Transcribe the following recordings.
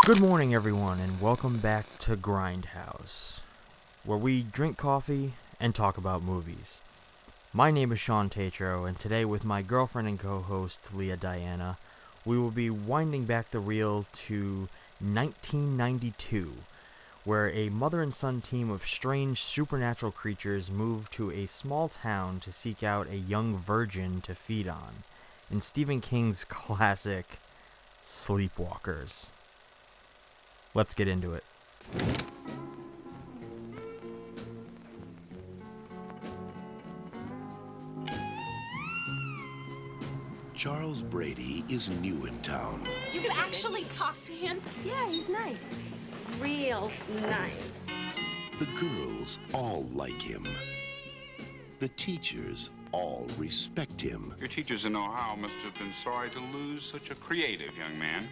Good morning, everyone, and welcome back to Grindhouse, where we drink coffee and talk about movies. My name is Shawn, and today with my girlfriend and co-host, Leah Diana, we will be winding back the reel to 1992, where a mother and son team of strange supernatural creatures move to a small town to seek out a young virgin to feed on, in Stephen King's classic, Sleepwalkers. Let's get into it. Charles Brady is new in town. You can actually talk to him? Yeah, he's nice. Real nice. The girls all like him. The teachers all respect him. Your teachers in Ohio must have been sorry to lose such a creative young man.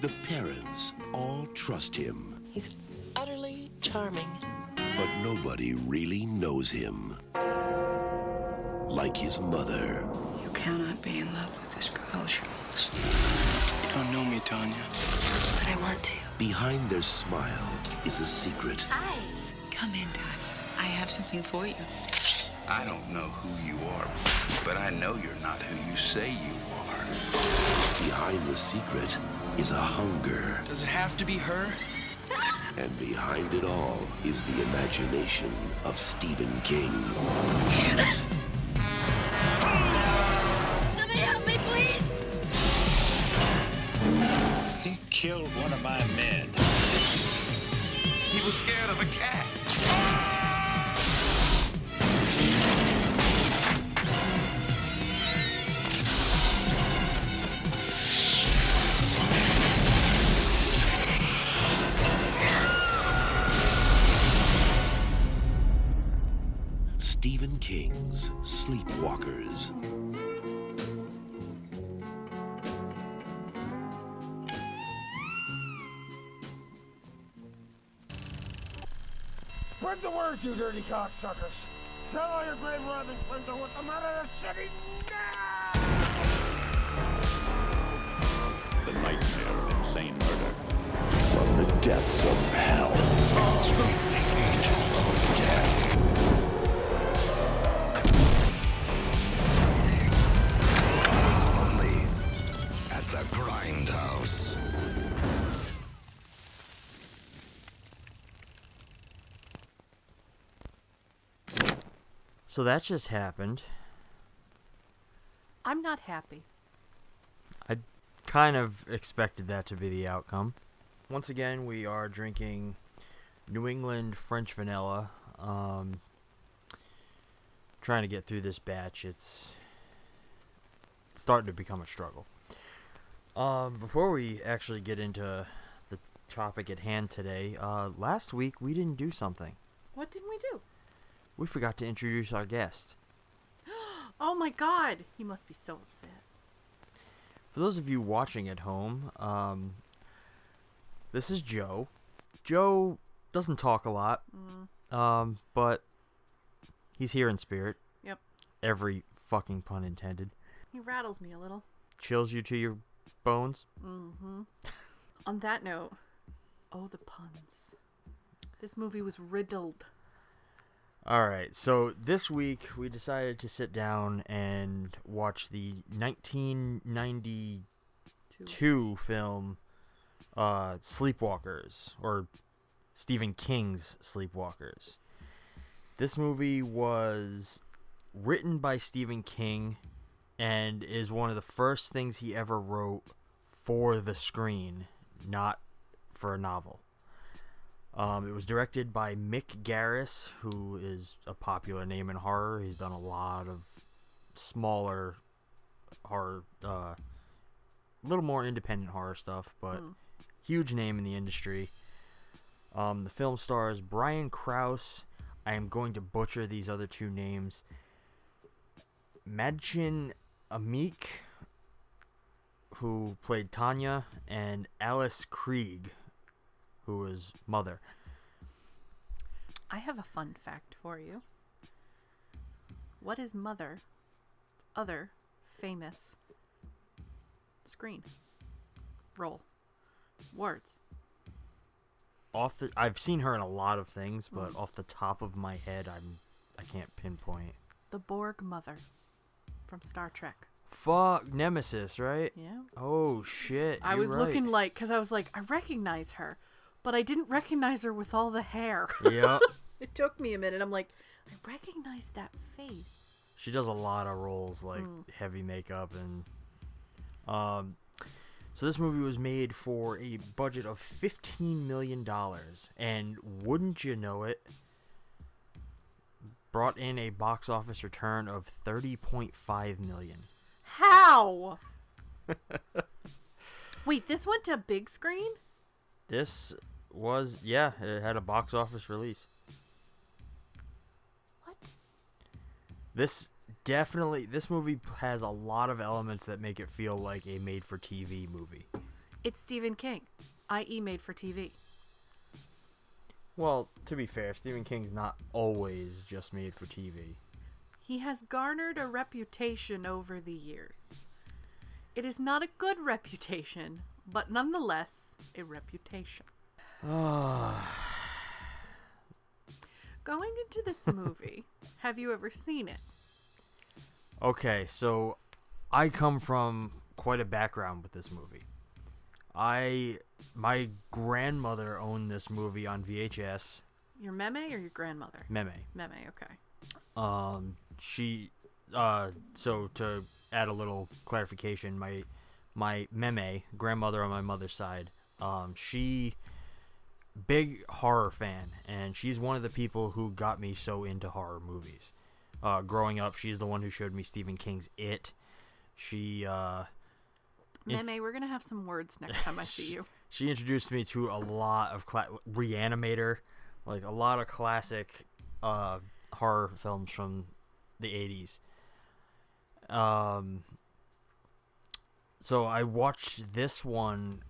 The parents all trust him. He's utterly charming. But nobody really knows him. Like his mother. You cannot be in love with this girl, Charles. You don't know me, Tanya. But I want to. Behind their smile is a secret. Hi. Come in, Tanya. I have something for you. I don't know who you are, but I know you're not who you say you are. Behind the secret is a hunger. Does it have to be her? And behind it all is the imagination of Stephen King. Somebody help me, please! He killed one of my men. He was scared of a cat. Stephen King's Sleepwalkers. Spread the word, you dirty cocksuckers. Tell all your grave robbing friends I want them out of the city now! The nightmare of insane murder. From the depths of hell. The angel of death. Only at the Grindhouse. So that just happened. I'm not happy. I kind of expected that to be the outcome. Once again, we are drinking New England French vanilla. Trying to get through this batch. It's starting to become a struggle. Before we actually get into the topic at hand today, last week we didn't do something. What did we do? We forgot to introduce our guest. Oh my god! He must be so upset. For those of you watching at home, this is Joe. Joe doesn't talk a lot, but he's here in spirit. Yep. Every fucking pun intended. He rattles me a little. Chills you to your bones. Mm-hmm. On that note, oh, the puns. This movie was riddled. Alright, so this week we decided to sit down and watch the 1992 film Sleepwalkers, or Stephen King's Sleepwalkers. This movie was written by Stephen King and is one of the first things he ever wrote for the screen, not for a novel. It was directed by Mick Garris, who is a popular name in horror. He's done a lot of smaller horror, a little more independent horror stuff, but huge name in the industry. The film stars Brian Krause. I am going to butcher these other two names. Madchen Amick, who played Tanya, and Alice Krieg, who was Mother. I have a fun fact for you. What is Mother's other famous screen role? Words. I've seen her in a lot of things, but off the top of my head, I can't pinpoint. The Borg Mother from Star Trek. Fuck, Nemesis, right? Yeah. Oh shit. I you're was right. looking like, because I was like, I recognize her, but I didn't recognize her with all the hair. Yep. It took me a minute. I'm like, I recognize that face. She does a lot of roles, like heavy makeup and so this movie was made for a budget of $15 million, and wouldn't you know it, brought in a box office return of $30.5 million. How? Wait, this went to big screen? This was, yeah, it had a box office release. What? This movie has a lot of elements that make it feel like a made-for-TV movie. It's Stephen King, i.e. made for TV. Well, to be fair, Stephen King's not always just made for TV. He has garnered a reputation over the years. It is not a good reputation, but nonetheless, a reputation. Going into this movie, have you ever seen it? Okay, so I come from quite a background with this movie. My grandmother owned this movie on VHS. Your meme or your grandmother? Meme. Meme, okay. So to add a little clarification, my meme, grandmother on my mother's side, she big horror fan, and she's one of the people who got me so into horror movies. Growing up, she's the one who showed me Stephen King's It. Meme, we're gonna have some words next time I see you. She introduced me to a lot of Reanimator, like a lot of classic horror films from the 80s. So I watched this one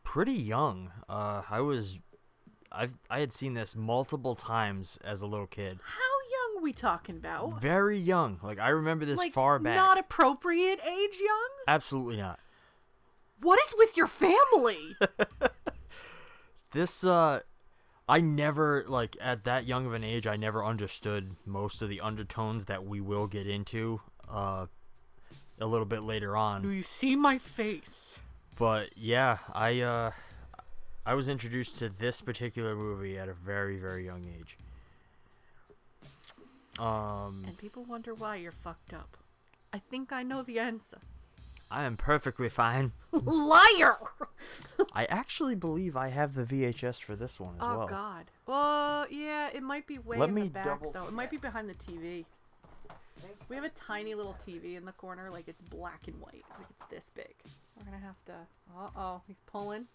pretty young. I had seen this multiple times as a little kid. How young are we talking about? Very young. Like, I remember this Like, far back. not appropriate age young? Absolutely not. What is with your family? This, I never, like, at that young of an age, I never understood most of the undertones that we will get into a little bit later on. Do you see my face? But, yeah, I was introduced to this particular movie at a very, very young age. And people wonder why you're fucked up. I think I know the answer. I am perfectly fine. Liar! I actually believe I have the VHS for this one as well. Oh, God. Well, yeah, it might be way in the back, though. It might be behind the TV. We have a tiny little TV in the corner, like it's black and white. Like it's this big. We're gonna have to... Uh-oh, he's pulling.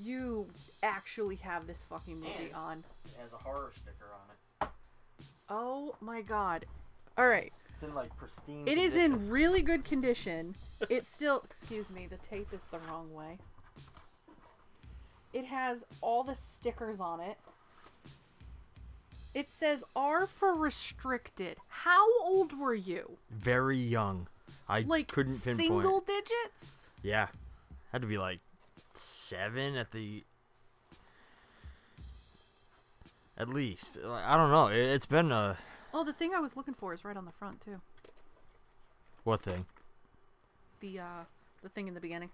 You actually have this fucking movie on. It has a horror sticker on it. Oh my God. Alright. It's in like pristine It is condition. in really good condition. It's still... Excuse me, the tape is the wrong way. It has all the stickers on it. It says R for restricted. How old were you? Very young. I couldn't pinpoint. Single digits? Yeah. Had to be like 7 at least. I don't know. It's been a... Oh, the thing I was looking for is right on the front, too. What thing? The thing in the beginning.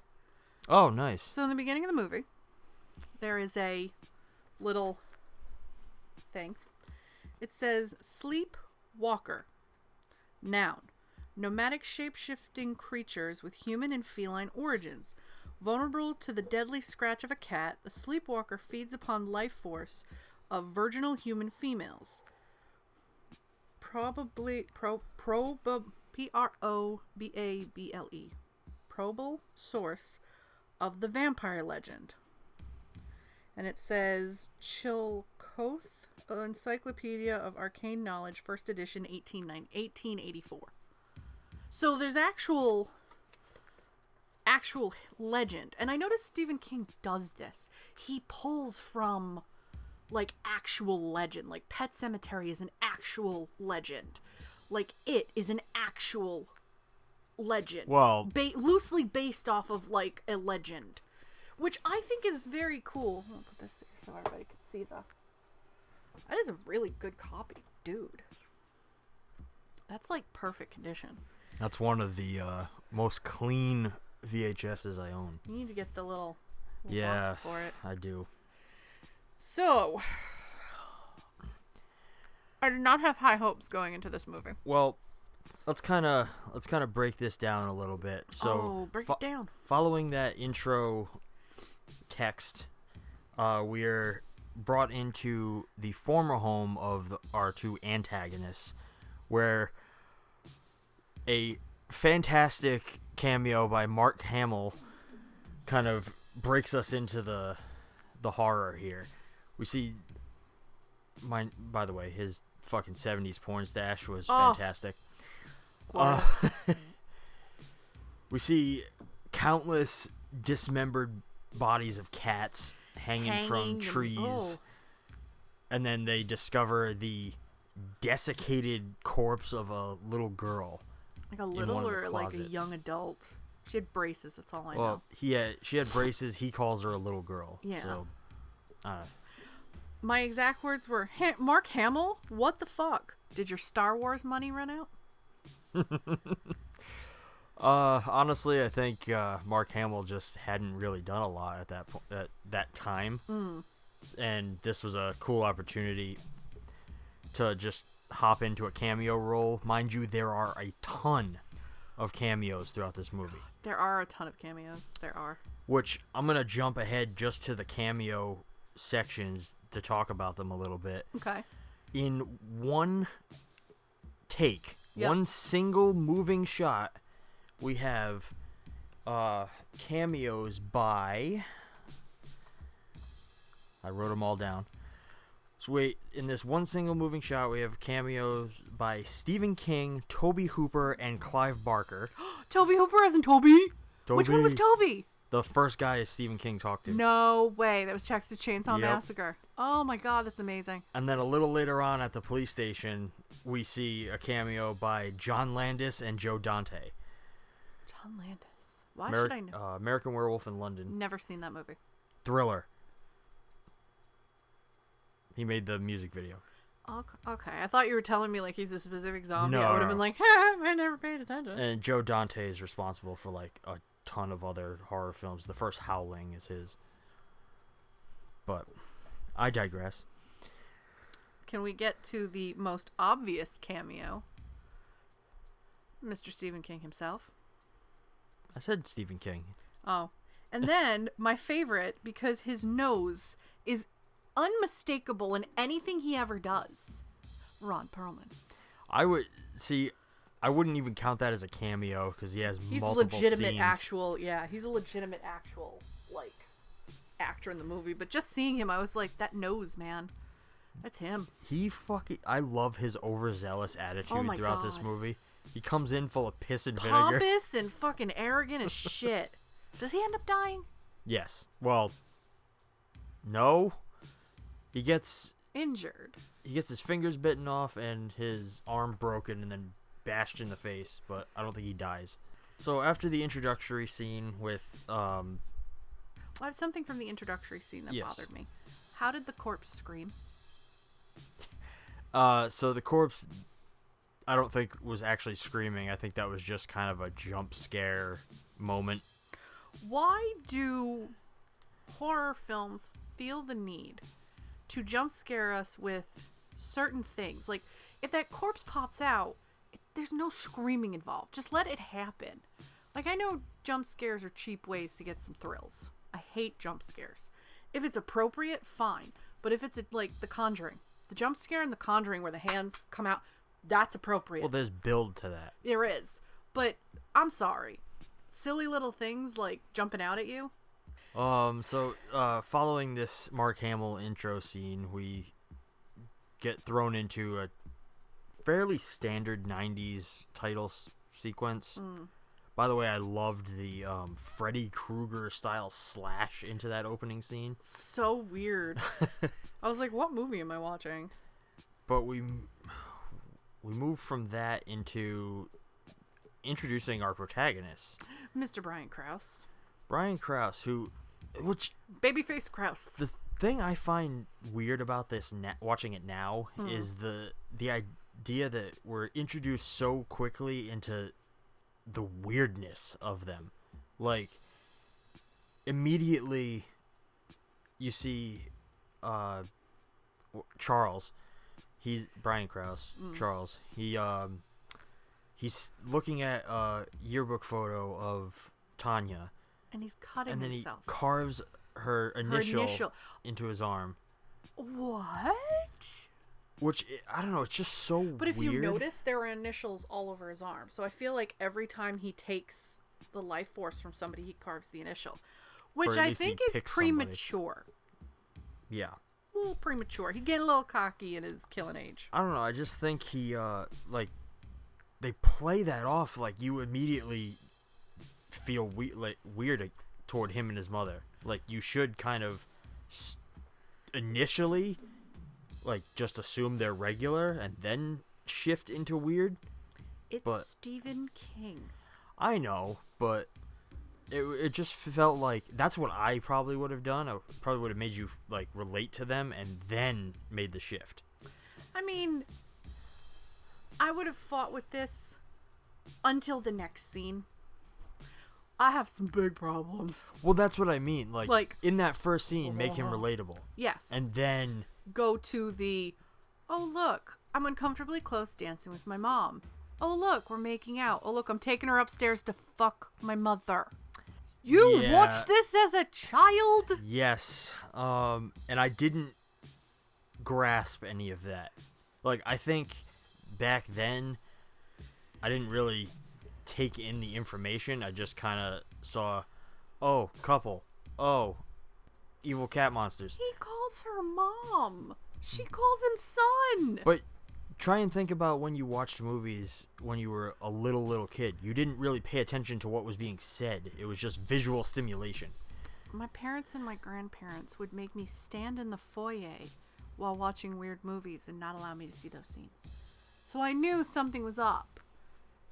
Oh, nice. So in the beginning of the movie, there is a little thing. It says, Sleepwalker. Noun. Nomadic shape-shifting creatures with human and feline origins. Vulnerable to the deadly scratch of a cat, the sleepwalker feeds upon life force of virginal human females. P-R-O-B-A-B-L-E. Probable source of the vampire legend. And it says Chilcoth Encyclopedia of Arcane Knowledge, first edition, 1884. So there's actual legend. And I noticed Stephen King does this. He pulls from like actual legend. Like Pet Sematary is an actual legend. Like It is an actual legend. Well, loosely based off of like a legend. which I think is very cool. I'll put this so everybody can see that is a really good copy, dude. That's like perfect condition. That's one of the most clean VHSs I own. You need to get the little yeah, box for it. I do. So, I did not have high hopes going into this movie. Well, let's kind of break this down a little bit. So, break it down. Following that intro text, we're brought into the former home of our two antagonists, where a fantastic cameo by Mark Hamill kind of breaks us into the horror here. We see, by the way, his fucking 70s porn stash was fantastic. We see countless dismembered bodies of cats hanging from trees, and then they discover the desiccated corpse of a little girl. Like a little or like a young adult? She had braces, that's all I know. She had braces. He calls her a little girl. Yeah. So, my exact words were, Mark Hamill, what the fuck? Did your Star Wars money run out? Honestly, I think Mark Hamill just hadn't really done a lot at that time. And this was a cool opportunity to just hop into a cameo role. Mind you, there are a ton of cameos throughout this movie. There are a ton of cameos. There are. Which I'm going to jump ahead just to the cameo sections to talk about them a little bit. Okay. In one take, one single moving shot, we have cameos by... I wrote them all down. So in this one single moving shot, we have cameos by Stephen King, Tobe Hooper, and Clive Barker. Tobe Hooper isn't Toby? Which one was Toby? The first guy is Stephen King talked to. No way. That was Texas Chainsaw Massacre. Oh my god, that's amazing. And then a little later on at the police station, we see a cameo by John Landis and Joe Dante. John Landis. Why should I know? American Werewolf in London. Never seen that movie. Thriller. He made the music video. Okay, I thought you were telling me like he's a specific zombie. No, I would have been like, I never paid attention. And Joe Dante is responsible for like a ton of other horror films. The first Howling is his. But I digress. Can we get to the most obvious cameo? Mr. Stephen King himself. I said Stephen King. Oh. And then my favorite, because his nose is unmistakable in anything he ever does. Ron Perlman. I wouldn't even count that as a cameo because he has multiple legitimate scenes. He's a legitimate actual like actor in the movie, but just seeing him I was like, that nose, man. That's him. I love his overzealous attitude throughout this movie. He comes in full of piss and vinegar. Pompous and fucking arrogant as shit. Does he end up dying? Yes. Well, no. He gets injured. He gets his fingers bitten off and his arm broken and then bashed in the face, but I don't think he dies. So after the introductory scene with I have something from the introductory scene that bothered me. How did the corpse scream? So the corpse, I don't think was actually screaming. I think that was just kind of a jump scare moment. Why do horror films feel the need to jump scare us with certain things? Like, if that corpse pops out, there's no screaming involved. Just let it happen. Like, I know jump scares are cheap ways to get some thrills. I hate jump scares. If it's appropriate, fine. But if it's like The Conjuring, the jump scare in The Conjuring where the hands come out, that's appropriate. Well, there's build to that. There is. But I'm sorry. Silly little things like jumping out at you. So following this Mark Hamill intro scene, we get thrown into a fairly standard 90s title sequence. By the way, I loved the Freddy Krueger style slash into that opening scene. So weird. I was like, what movie am I watching? But we move from that into introducing our protagonist, Mr. Brian Krause. Brian Krause, who Which Babyface Kraus. the thing I find weird about this, watching it now, is the idea that we're introduced so quickly into the weirdness of them. Like, immediately you see Charles. He's Brian Krause. Charles. He's looking at a yearbook photo of Tanya, And he's cutting and then himself. he carves her initial into his arm. What? Which, I don't know, it's just so weird. But if you notice, there are initials all over his arm. So I feel like every time he takes the life force from somebody, he carves the initial. Which I think is premature. Yeah. A little premature. He'd get a little cocky in his killing age. I don't know, I just think he, they play that off like you immediately feel weird toward him and his mother. Like, you should kind of initially, just assume they're regular and then shift into weird. It's Stephen King. I know, but it just felt like that's what I probably would have done. I probably would have made you relate to them and then made the shift. I mean, I would have fought with this until the next scene. I have some big problems. Well, that's what I mean. Like in that first scene, make him relatable. Yes. And then go to the, oh look, I'm uncomfortably close dancing with my mom. Oh look, we're making out. Oh look, I'm taking her upstairs to fuck my mother. You watched this as a child? Yes. And I didn't grasp any of that. I think back then I didn't really take in the information. I just kind of saw, oh, couple. Oh, evil cat monsters. He calls her mom. She calls him son. But try and think about when you watched movies when you were a little kid. You didn't really pay attention to what was being said. It was just visual stimulation. My parents and my grandparents would make me stand in the foyer while watching weird movies and not allow me to see those scenes. So I knew something was up.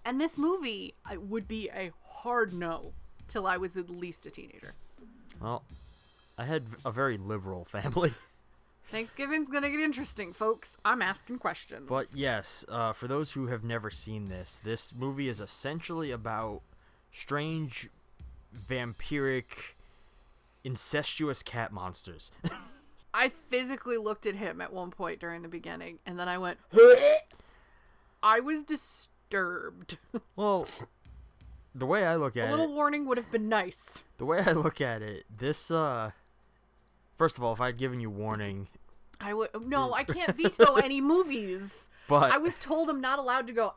And this movie would be a hard no till I was at least a teenager. Well, I had a very liberal family. Thanksgiving's gonna get interesting, folks. I'm asking questions. But yes, for those who have never seen this movie is essentially about strange, vampiric, incestuous cat monsters. I physically looked at him at one point during the beginning, and then I went, I was disturbed. Well, the way I look at it... A little warning would have been nice. The way I look at it, this, first of all, if I'd given you warning... I would... No, I can't veto any movies. But... I was told I'm not allowed to go,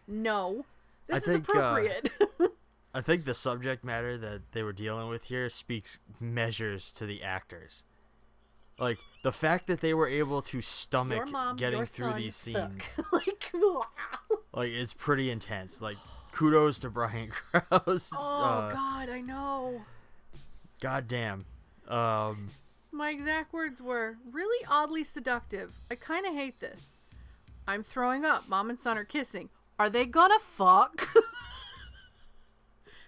no. This is appropriate. I think the subject matter that they were dealing with here speaks measures to the actors. The fact that they were able to stomach getting through these scenes, it's pretty intense. Kudos to Brian Krause. Oh God, I know. God damn. My exact words were really oddly seductive. I kind of hate this. I'm throwing up. Mom and son are kissing. Are they gonna fuck?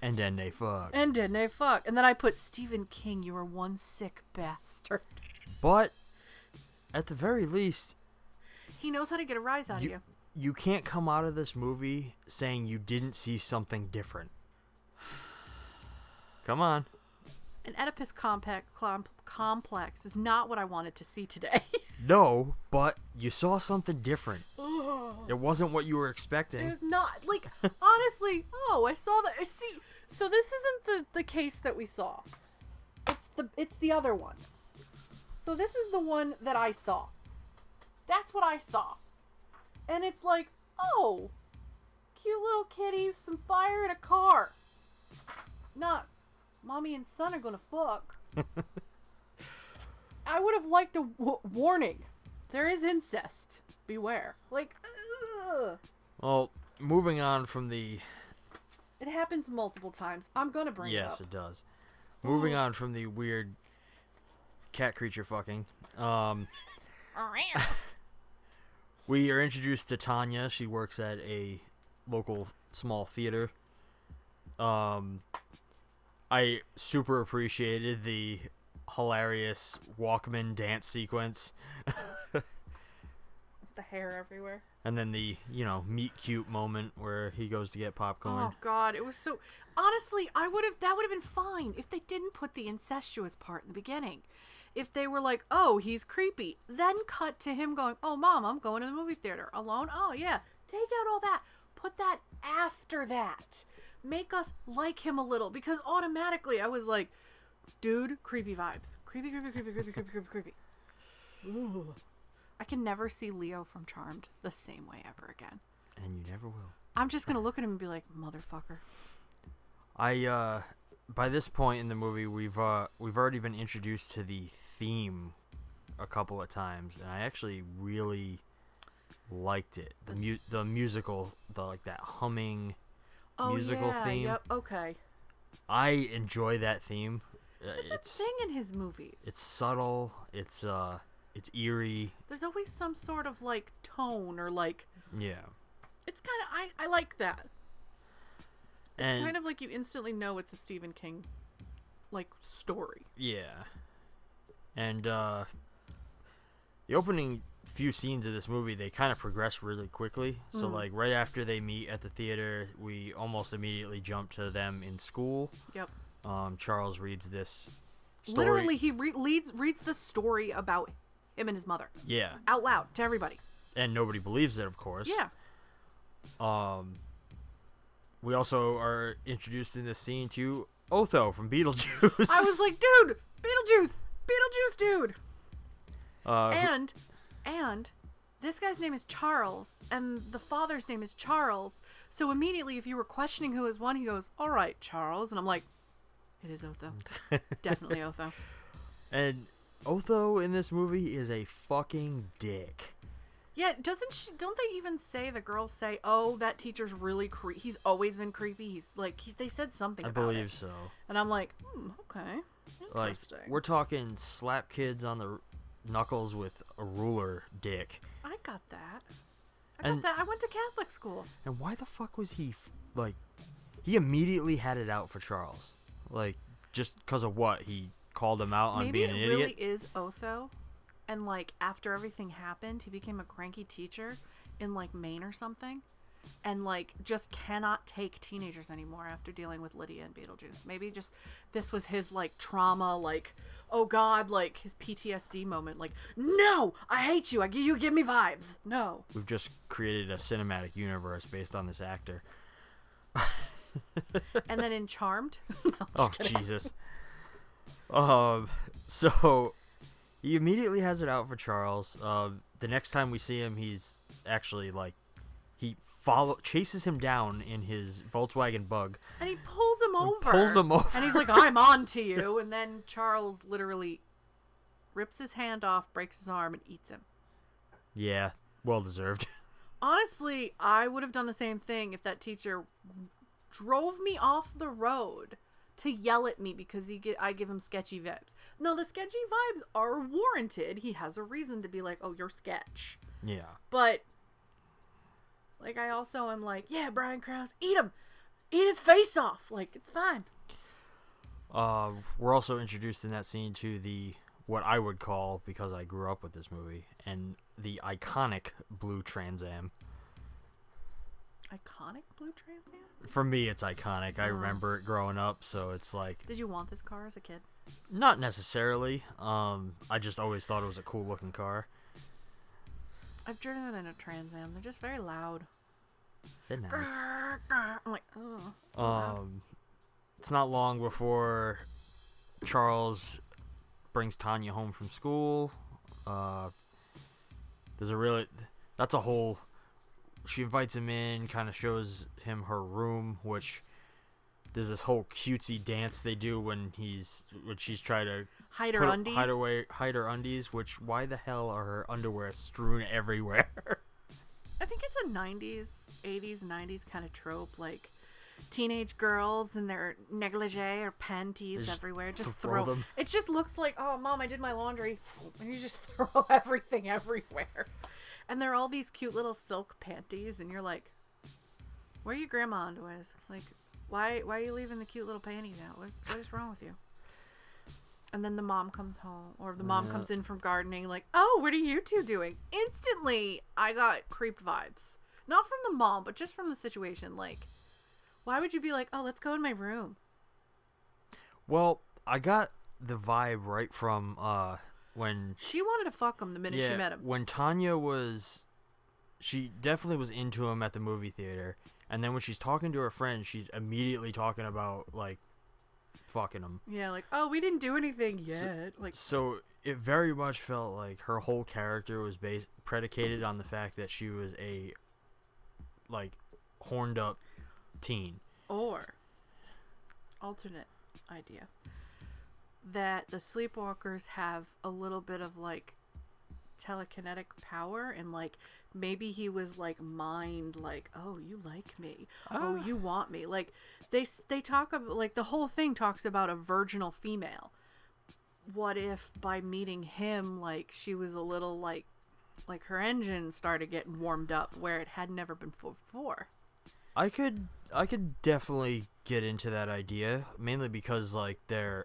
And then they fuck. And then I put Stephen King. You are one sick bastard. But at the very least, he knows how to get a rise out of you. You can't come out of this movie saying you didn't see something different. Come on. An Oedipus complex is not what I wanted to see today. No, but you saw something different. It wasn't what you were expecting. It's not. Honestly, I saw that. See, so this isn't the case that we saw. It's the other one. So this is the one that I saw. That's what I saw. And it's oh, cute little kitties, some fire in a car. Not, mommy and son are gonna fuck. I would have liked a warning. There is incest. Beware. Ugh. Well, moving on from the... It happens multiple times. I'm gonna bring it up. Yes, it does. Moving on from the weird cat creature fucking. We are introduced to Tanya. She works at a local small theater. I super appreciated the hilarious Walkman dance sequence. The hair everywhere. And then the, meet cute moment where he goes to get popcorn. Oh God, it was so. Honestly, that would have been fine if they didn't put the incestuous part in the beginning. If they were like, oh, he's creepy, then cut to him going, oh, Mom, I'm going to the movie theater alone. Oh yeah, take out all that. Put that after that. Make us like him a little, because automatically I was like, dude, creepy vibes. Creepy. Ooh. I can never see Leo from Charmed the same way ever again. And you never will. I'm just gonna look at him and be like, motherfucker. By this point in the movie, we've already been introduced to the theme a couple of times, and I actually really liked it. The musical, that humming musical theme. Yep, okay. I enjoy that theme. It's a thing in his movies. It's subtle. It's eerie. There's always some sort of like tone or like. Yeah. It's kind of I like that. And it's kind of like you instantly know it's a Stephen King, like, story. Yeah. And the opening few scenes of this movie, they kind of progress really quickly. So like right after they meet at the theater, we almost immediately jump to them in school. Yep. Charles reads this story. Literally, he reads the story about him and his mother. Yeah. Out loud to everybody. And nobody believes it, of course. Yeah. We also are introduced in this scene to Otho from Beetlejuice. I was like, dude, Beetlejuice, dude. And this guy's name is Charles, and the father's name is Charles. So immediately, if you were questioning who is one, he goes, "All right, Charles," and I'm like, "It is Otho, definitely Otho." And Otho in this movie is a fucking dick. Yeah, don't they even say, the girls say, oh, that teacher's really creepy. He's always been creepy. He's like, they said something about it. I believe so. And I'm like, okay, interesting. Like, we're talking slap kids on the knuckles with a ruler dick. I got that. I went to Catholic school. And why the fuck was he, he immediately had it out for Charles. Like, just because of what? He called him out on being an idiot? Maybe it really is Otho. And, like, after everything happened, he became a cranky teacher in, like, Maine or something. And, like, just cannot take teenagers anymore after dealing with Lydia and Beetlejuice. Maybe just this was his, like, trauma, like, oh, God, like, his PTSD moment. Like, no, I hate you. You give me vibes. No. We've just created a cinematic universe based on this actor. And then in Charmed. No, oh, Jesus. So... he immediately has it out for Charles. The next time we see him, he's actually he chases him down in his Volkswagen Bug, and he pulls him over. And he's like, "I'm on to you." And then Charles literally rips his hand off, breaks his arm, and eats him. Yeah, well deserved. Honestly, I would have done the same thing if that teacher drove me off the road to yell at me because I give him sketchy vibes. No, the sketchy vibes are warranted. He has a reason to be like, oh, you're sketch. Yeah. But, like, I also am like, yeah, Brian Krause, eat him. Eat his face off. Like, it's fine. We're also introduced in that scene to what I would call, because I grew up with this movie, and the iconic blue Trans Am. Iconic blue Trans Am? For me, it's iconic. I remember it growing up, so it's like... Did you want this car as a kid? Not necessarily. I just always thought it was a cool-looking car. I've driven in a Trans Am. They're just very loud. They're nice. Grr, grr. I'm like, oh. So loud. It's not long before Charles brings Tanya home from school. That's a whole... She invites him in, kind of shows him her room, which there's this whole cutesy dance they do when she's trying to hide her undies. Which, why the hell are her underwear strewn everywhere? I think it's a 90s, 80s, 90s kind of trope, like teenage girls and their negligee or panties everywhere. Just throw them. It just looks like, oh, Mom, I did my laundry, and you just throw everything everywhere. And they're all these cute little silk panties, and you're like, where are your grandma underwears? Like, Why are you leaving the cute little panties out? What is wrong with you? And then the mom comes home, or the mom comes in from gardening, like, oh, what are you two doing? Instantly, I got creeped vibes. Not from the mom, but just from the situation. Like, why would you be like, oh, let's go in my room? Well, I got the vibe right from when... She wanted to fuck him the minute she met him. When Tanya was... She definitely was into him at the movie theater. And then when she's talking to her friend, she's immediately talking about, like, fucking him. Yeah, like, oh, we didn't do anything yet. So it very much felt like her whole character was predicated on the fact that she was a, like, horned up teen. Or, alternate idea, that the Sleepwalkers have a little bit of, like, telekinetic power, and, like, maybe he was, like, mind, like, oh, you like me, oh, you want me, like, they talk about, like, the whole thing talks about a virginal female. What if by meeting him, like, she was a little, like her engine started getting warmed up where it had never been before? I could definitely get into that idea, mainly because, like, the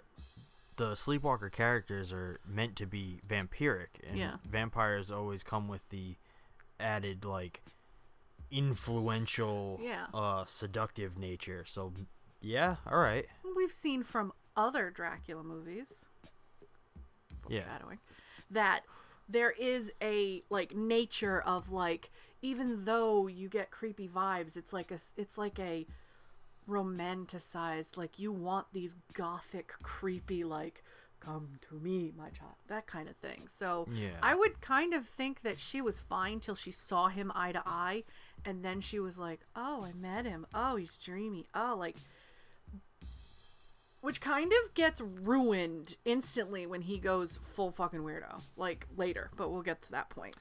Sleepwalker characters are meant to be vampiric, and vampires always come with the added, like, influential, seductive nature. So, yeah, all right. We've seen from other Dracula movies, foreshadowing, that there is a, like, nature of, like, even though you get creepy vibes, it's like a romanticized, like, you want these gothic, creepy, like, come to me, my child, that kind of thing. So I would kind of think that she was fine till she saw him eye to eye, and then she was like, oh, I met him, oh, he's dreamy, oh, like, which kind of gets ruined instantly when he goes full fucking weirdo, like, later, but we'll get to that point.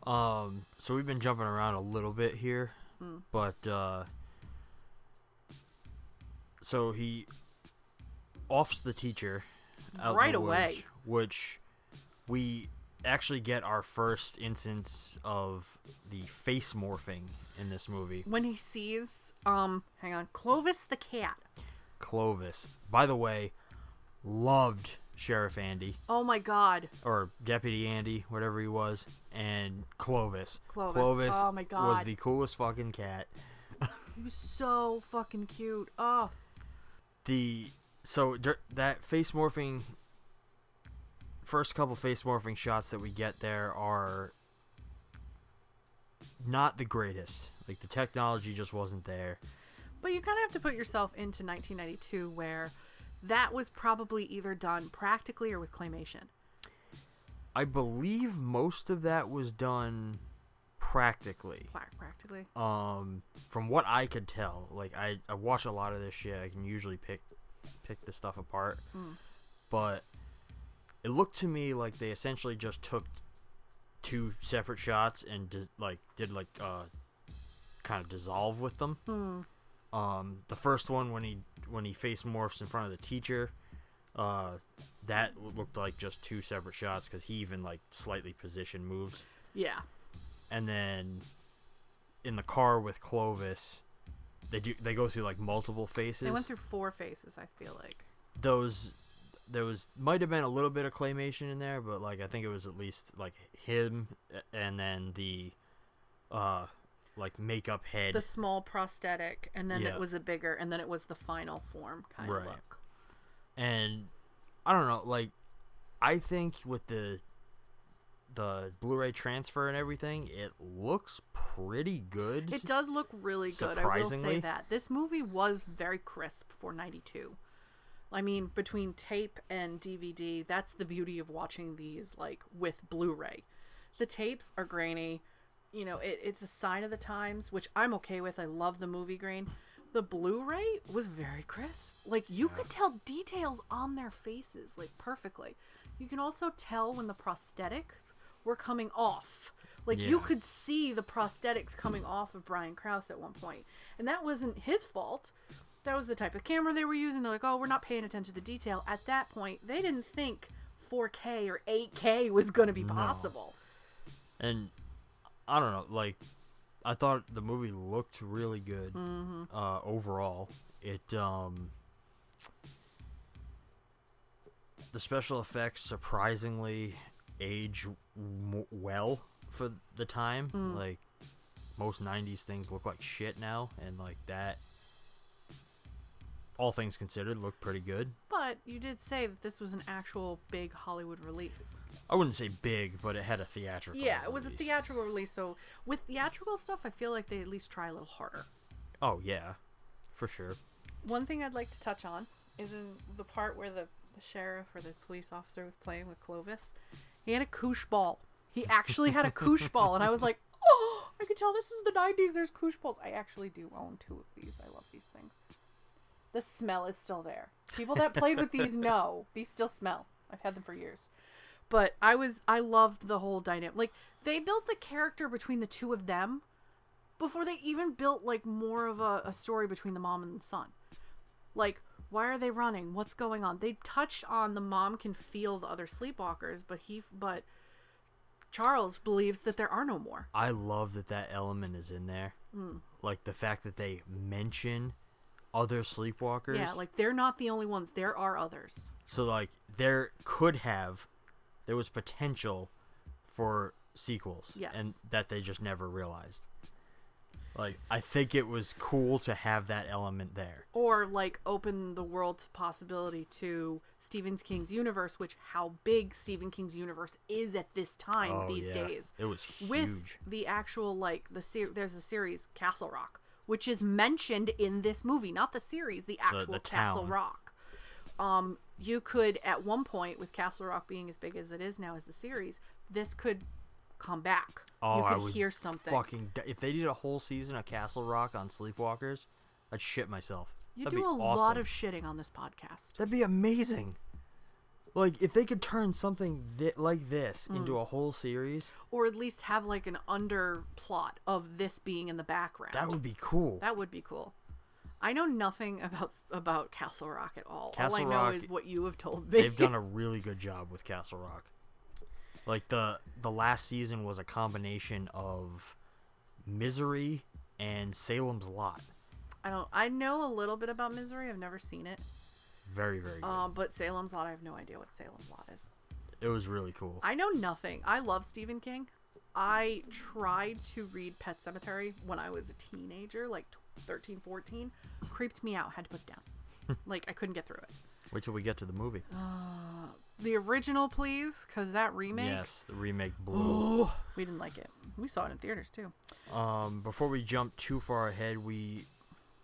So we've been jumping around a little bit here, but so he offs the teacher out right in the away, woods, which we actually get our first instance of the face morphing in this movie. When he sees, Clovis the cat. Clovis, by the way, loved Sheriff Andy. Oh my God. Or Deputy Andy, whatever he was, and Clovis. Clovis. Oh my God. Was the coolest fucking cat. He was so fucking cute. Oh. That face morphing, first couple face morphing shots that we get there are not the greatest. Like, the technology just wasn't there. But you kind of have to put yourself into 1992, where that was probably either done practically or with claymation. I believe most of that was done practically. Practically. From what I could tell, like, I watch a lot of this shit. I can usually pick the stuff apart. But it looked to me like they essentially just took two separate shots and did kind of dissolve with them. The first one when he face morphs in front of the teacher, that looked like just two separate shots because he even, like, slightly position moves. Yeah. And then in the car with Clovis, they go through, like, multiple faces. They went through 4 faces, I feel like. There might have been a little bit of claymation in there, but, like, I think it was at least, like, him and then the like, makeup head, the small prosthetic, and then it was a bigger, and then it was the final form kind of look. And I don't know, like, I think with the Blu-ray transfer and everything, it looks pretty good. It does look really good. I will say that this movie was very crisp for 92. I mean, between tape and DVD, that's the beauty of watching these, like, with Blu-ray. The tapes are grainy. You know, it's a sign of the times, which I'm okay with. I love the movie grain. The Blu-ray was very crisp. Like, you could tell details on their faces, like, perfectly. You can also tell when the prosthetics were coming off. Like, you could see the prosthetics coming off of Brian Krause at one point. And that wasn't his fault. That was the type of camera they were using. They're like, oh, we're not paying attention to the detail. At that point, they didn't think 4K or 8K was going to be possible. And I don't know, like, I thought the movie looked really good. Overall, the special effects surprisingly age well for the time. Like, most 90s things look like shit now, and like that, all things considered, looked pretty good. But you did say that this was an actual big Hollywood release. I wouldn't say big, but it had a theatrical Yeah, it was a release. theatrical release, so with theatrical stuff, I feel like they at least try a little harder. Oh, yeah, for sure. One thing I'd like to touch on is in the part where the sheriff or the police officer was playing with Clovis. He had a koosh ball. He actually had a koosh ball, and I was like, oh, I could tell this is the 90s. There's koosh balls. I actually do own 2 of these. I love these things. The smell is still there. People that played with these know these still smell. I've had them for years. But I loved the whole dynamic. Like, they built the character between the 2 of them before they even built like more of a story between the mom and the son. Like, why are they running? What's going on? They touched on the mom can feel the other sleepwalkers, but Charles believes that there are no more. I love that element is in there. Like, the fact that they mention other sleepwalkers. Yeah, like, they're not the only ones. There are others. So, like, there was potential for sequels. Yes. And that they just never realized. Like, I think it was cool to have that element there. Or, like, open the world to possibility to Stephen King's universe, which how big Stephen King's universe is at this time these days. It was huge. With the actual, like, there's a series, Castle Rock, which is mentioned in this movie. Not the series, the actual the Castle town. Rock. You could, at one point, with Castle Rock being as big as it is now as the series, this could come back. Oh, you I could would hear something. if they did a whole season of Castle Rock on Sleepwalkers, I'd shit myself. You That'd do be a awesome. lot of shitting on this podcast. That'd be amazing. Like, if they could turn something like this into a whole series, Or at least have, like, an underplot of this being in the background. that would be cool. That would be cool. I know nothing about Castle Rock at all. Castle all I know Rock, is what you have told me. They've done a really good job with Castle Rock. Like, the last season was a combination of Misery and Salem's Lot. I know a little bit about Misery. I've never seen it. Very, very good. But Salem's Lot, I have no idea what Salem's Lot is. It was really cool. I know nothing. I love Stephen King. I tried to read Pet Sematary when I was a teenager, like 13, 14. Creeped me out. Had to put it down. Like, I couldn't get through it. Wait till we get to the movie. The original, please, because that remake. Yes, the remake blew. Oh, we didn't like it. We saw it in theaters too. Before we jump too far ahead, we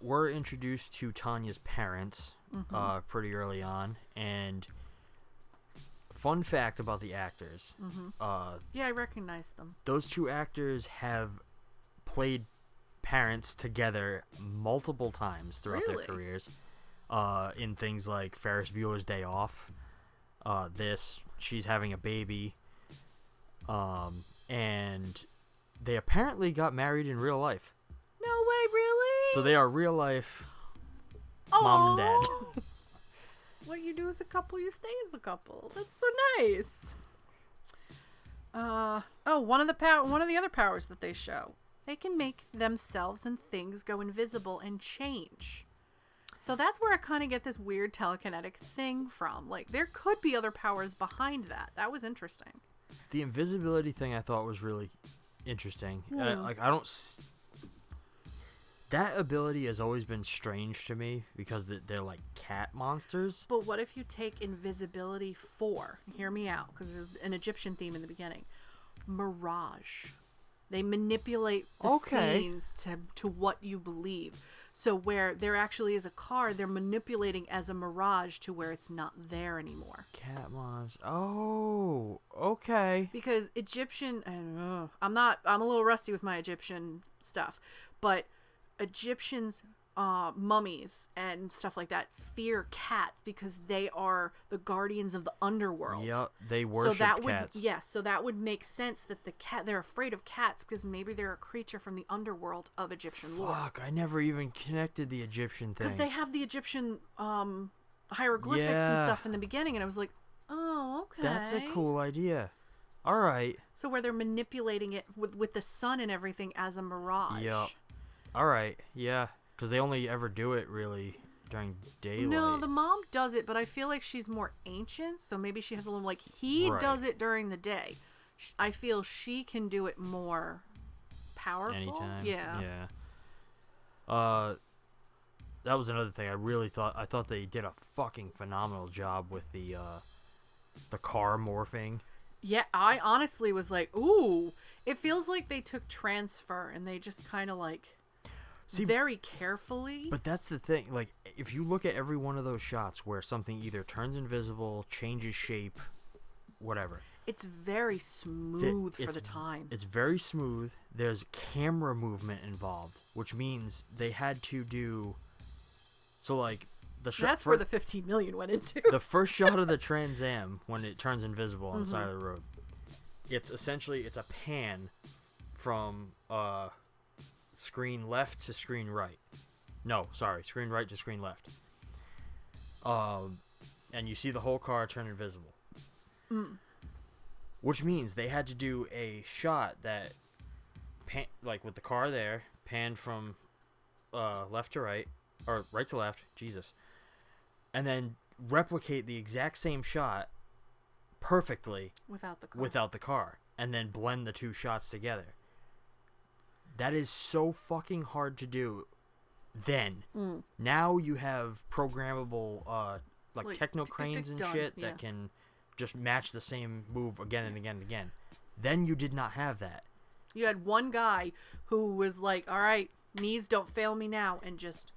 were introduced to Tanya's parents pretty early on, and fun fact about the actors. Yeah, I recognized them. Those 2 actors have played parents together multiple times throughout their careers. In things like Ferris Bueller's Day Off. She's having a baby. And they apparently got married in real life. No way, really? So they are real life mom and dad. What you do as a couple, you stay as a couple. That's so nice. One of the other powers that they show. They can make themselves and things go invisible and change. So that's where I kind of get this weird telekinetic thing from. Like, there could be other powers behind that. That was interesting. The invisibility thing I thought was really interesting. That ability has always been strange to me because they're like cat monsters. But what if you take invisibility hear me out, because there's an Egyptian theme in the beginning, mirage. They manipulate the scenes to what you believe. So where there actually is a car, they're manipulating as a mirage to where it's not there anymore. Cat monsters. Oh, okay. Because Egyptian, I'm a little rusty with my Egyptian stuff, but Egyptians, mummies and stuff like that fear cats because they are the guardians of the underworld. Yep, they worship cats. So that would make sense that they're afraid of cats because maybe they're a creature from the underworld of Egyptian lore. Fuck, I never even connected the Egyptian thing. Because they have the Egyptian hieroglyphics and stuff in the beginning, and I was like, oh, okay. That's a cool idea. All right. So where they're manipulating it with the sun and everything as a mirage. Yep. All right. Yeah. Because they only ever do it really during daylight. No, the mom does it, but I feel like she's more ancient, so maybe she has a little, like, he Right. does it during the day. I feel she can do it more powerful. Anytime. Yeah. Yeah. That was another thing I thought they did a fucking phenomenal job with the car morphing. Yeah, I honestly was like, ooh. It feels like they took transfer and they just kind of like very carefully. But that's the thing. Like, if you look at every one of those shots where something either turns invisible, changes shape, whatever. It's very smooth for the time. It's very smooth. There's camera movement involved, which means they had to do... So, like, that's where the $15 million went into. The first shot of the Trans Am, when it turns invisible on the side of the road, it's essentially, it's a pan from screen left to screen right. No, sorry, screen right to screen left. And you see the whole car turn invisible. Which means they had to do a shot that, like with the car there, panned from left to right, or right to left, Jesus, and then replicate the exact same shot perfectly without the car, and then blend the two shots together. That is so fucking hard to do. Then now you have programmable like techno cranes and shit that can just match the same move again and again and again. Then you did not have that. You had one guy who was like, all right, knees don't fail me now, and just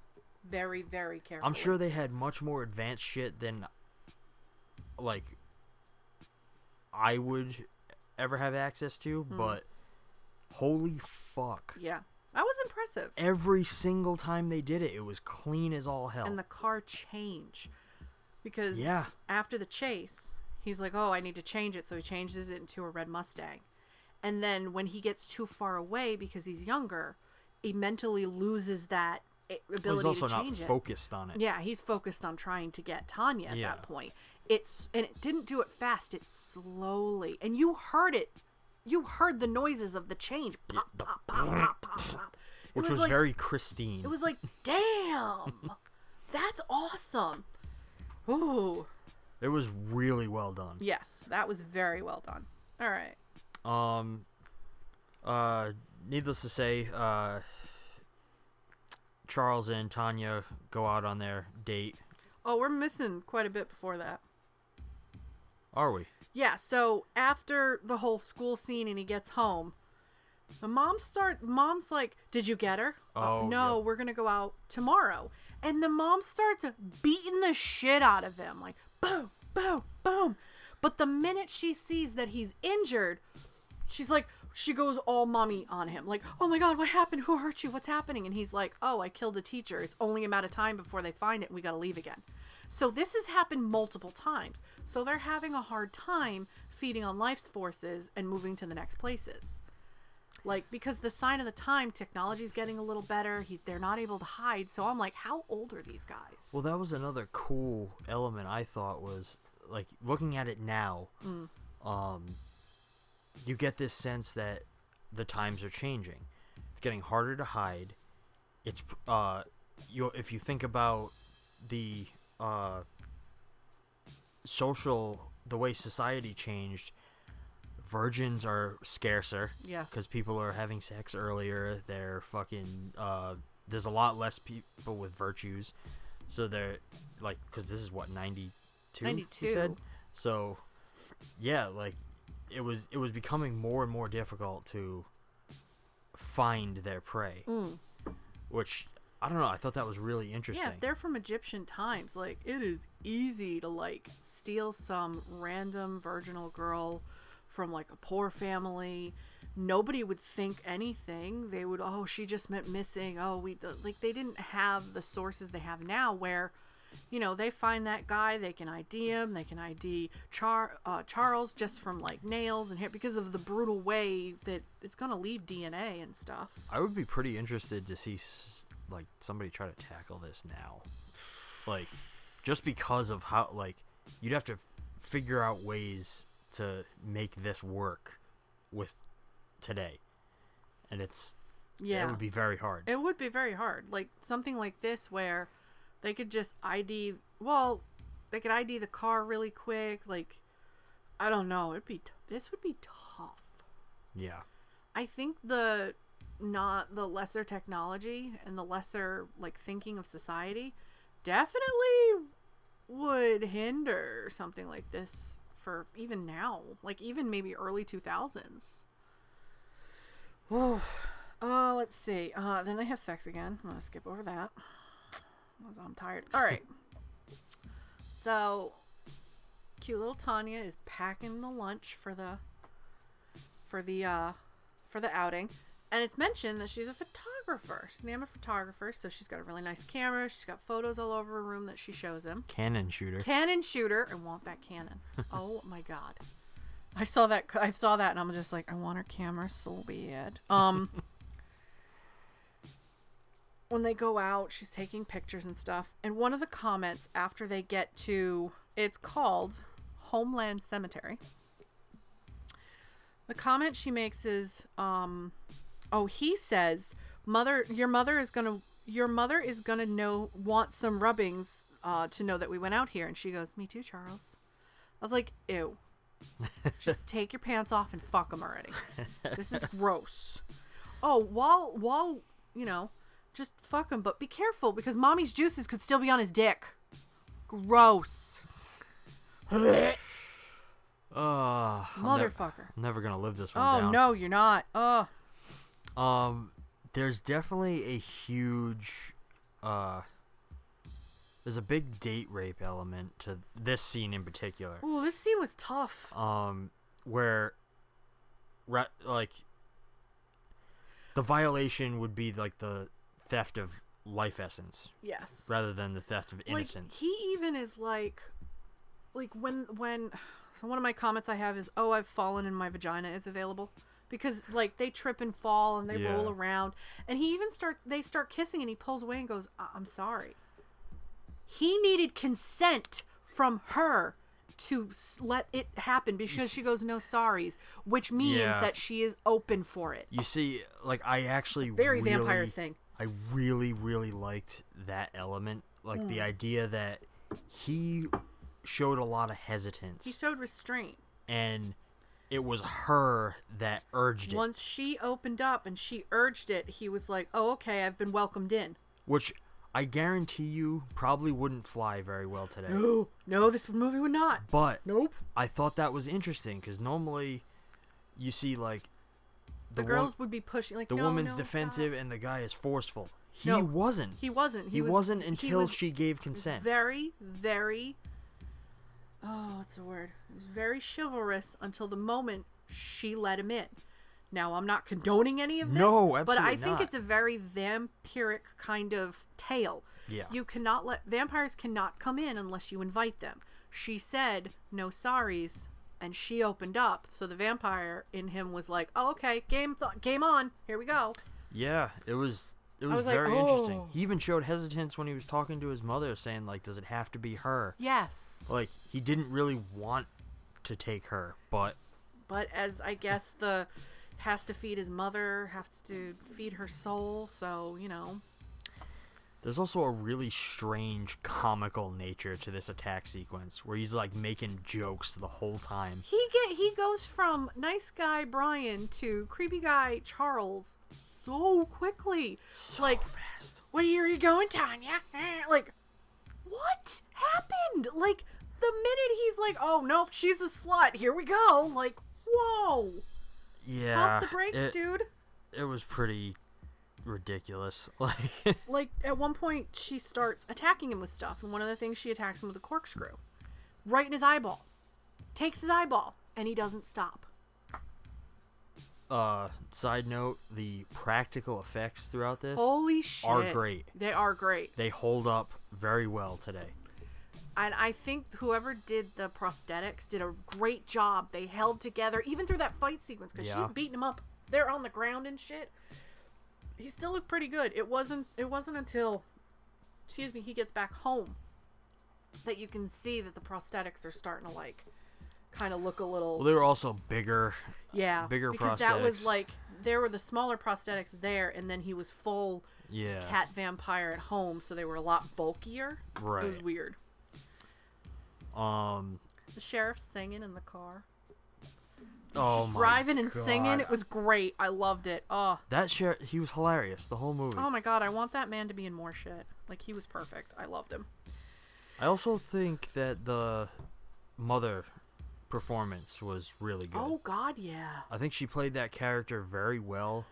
very, very careful. I'm sure they had much more advanced shit than, like, I would ever have access to, but holy fuck. Yeah. That was impressive. Every single time they did it, it was clean as all hell. And the car change. Because after the chase, he's like, oh, I need to change it. So he changes it into a red Mustang. And then when he gets too far away because he's younger, he mentally loses that ability to change it. He's also not focused on it. Yeah, he's focused on trying to get Tanya at that point. And it didn't do it fast. It slowly. And you heard it. You heard the noises of the change. Pop, pop, pop, pop, pop, pop. Which was like, very pristine. It was like, damn. That's awesome. Ooh. It was really well done. Yes, that was very well done. All right. Needless to say, Charles and Tanya go out on their date. Oh, we're missing quite a bit before that. Are we? Yeah, so after the whole school scene and he gets home, the mom's like, did you get her? Oh, no, we're going to go out tomorrow. And the mom starts beating the shit out of him. Like, boom, boom, boom. But the minute she sees that he's injured, she's like, she goes all mommy on him. Like, oh my God, what happened? Who hurt you? What's happening? And he's like, oh, I killed a teacher. It's only a matter of time before they find it and we got to leave again. So this has happened multiple times. So they're having a hard time feeding on life's forces and moving to the next places. Like, because the sign of the time, technology is getting a little better. They're not able to hide. So I'm like, how old are these guys? Well, that was another cool element I thought was, like, looking at it now, you get this sense that the times are changing. It's getting harder to hide. It's, if you think about the the way society changed, virgins are scarcer. Yes. Because people are having sex earlier. They're fucking, there's a lot less people with virtues. So they're, like, because this is what, 92? 92. You said? So, yeah, like, it was becoming more and more difficult to find their prey. Which, I don't know, I thought that was really interesting. Yeah, if they're from Egyptian times, like, it is easy to, like, steal some random virginal girl from, like, a poor family. Nobody would think anything. They would, oh, she just went missing. Oh, like, they didn't have the sources they have now where, you know, they find that guy, they can ID him, they can ID Charles just from, like, nails and hair because of the brutal way that it's going to leave DNA and stuff. I would be pretty interested to see, like, somebody try to tackle this now. Like, just because of how, like, you'd have to figure out ways to make this work with today, and it would be very hard. It would be very hard. Like something like this where they could just ID. They could ID the car really quick. Like, I don't know. This would be tough. Yeah. I think the lesser technology and the lesser like thinking of society definitely would hinder something like this for even now, like even maybe early 2000s. Let's see. Then they have sex again. I'm gonna skip over that. I'm tired. All right. So, cute little Tanya is packing the lunch for the outing, and it's mentioned that she's a photographer. She's a photographer, so she's got a really nice camera. She's got photos all over her room that she shows him. Canon shooter. I want that Canon. Oh my god. I saw that and I'm just like, I want her camera so bad. When they go out, she's taking pictures and stuff. And one of the comments after they get to, it's called Homeland Cemetery. The comment she makes is, he says, your mother is gonna want some rubbings to know that we went out here. And she goes, me too, Charles. I was like, ew. Just take your pants off and fuck them already. This is gross. Oh, while just fuck him, but be careful because mommy's juices could still be on his dick. Gross. Motherfucker. I'm never gonna live this one down. Oh no, you're not. There's definitely a huge there's a big date rape element to this scene in particular. Ooh, this scene was tough. Where like the violation would be like the theft of life essence. Yes. Rather than the theft of innocence. Like, he even is like when so one of my comments I have is, oh, I've fallen and my vagina is available. Because like they trip and fall and they roll around. And he even they start kissing and he pulls away and goes, I'm sorry. He needed consent from her to let it happen because she goes, no sorries, which means that she is open for it. You see, like I actually very vampire thing. I really, really liked that element. Like the idea that he showed a lot of hesitance. He showed restraint. And it was her that urged it. Once she opened up and she urged it, he was like, oh, okay, I've been welcomed in. Which I guarantee you probably wouldn't fly very well today. No, this movie would not. But nope. I thought that was interesting because normally you see like the girls would be pushing, like the woman's defensive and the guy is forceful. He wasn't. He wasn't. He wasn't until she gave consent. Very, very. Oh, what's the word? It was very chivalrous until the moment she let him in. Now, I'm not condoning any of this. No, absolutely but I think not. it's a very vampiric kind of tale. Yeah. You cannot vampires cannot come in unless you invite them. She said no sorries, and she opened up. So the vampire in him was like, "Oh, okay, game on. Here we go." Yeah, it was very interesting. He even showed hesitance when he was talking to his mother, saying like, "Does it have to be her?" Yes. Like he didn't really want to take her, but as I guess has to feed his mother, has to feed her soul, so, There's also a really strange comical nature to this attack sequence where he's like making jokes the whole time. He goes from nice guy Brian to creepy guy Charles so quickly. So like, fast. Where are you going, Tanya? Like, what happened? Like, the minute he's like, oh, nope, she's a slut. Here we go. Like, whoa. Yeah. Pump the brakes, dude. It was pretty ridiculous. Like, at one point, she starts attacking him with stuff, and one of the things she attacks him with a corkscrew. Right in his eyeball. Takes his eyeball, and he doesn't stop. Side note, the practical effects throughout this Holy shit. are great. They are great. They hold up very well today. And I think whoever did the prosthetics did a great job. They held together, even through that fight sequence, because she's beating him up. They're on the ground and shit. He still looked pretty good. It wasn't until, he gets back home that you can see that the prosthetics are starting to, like, kind of look a little. Well, they were also bigger. Yeah, bigger because prosthetics. that was like there were the smaller prosthetics there, and then he was full cat vampire at home, so they were a lot bulkier. Right. It was weird. The sheriff's singing in the car. Just driving and singing. It was great. I loved it. Oh, that sheriff, he was hilarious the whole movie. Oh my god, I want that man to be in more shit. Like, he was perfect. I loved him. I also think that the mother performance was really good. Oh god, yeah. I think she played that character very well.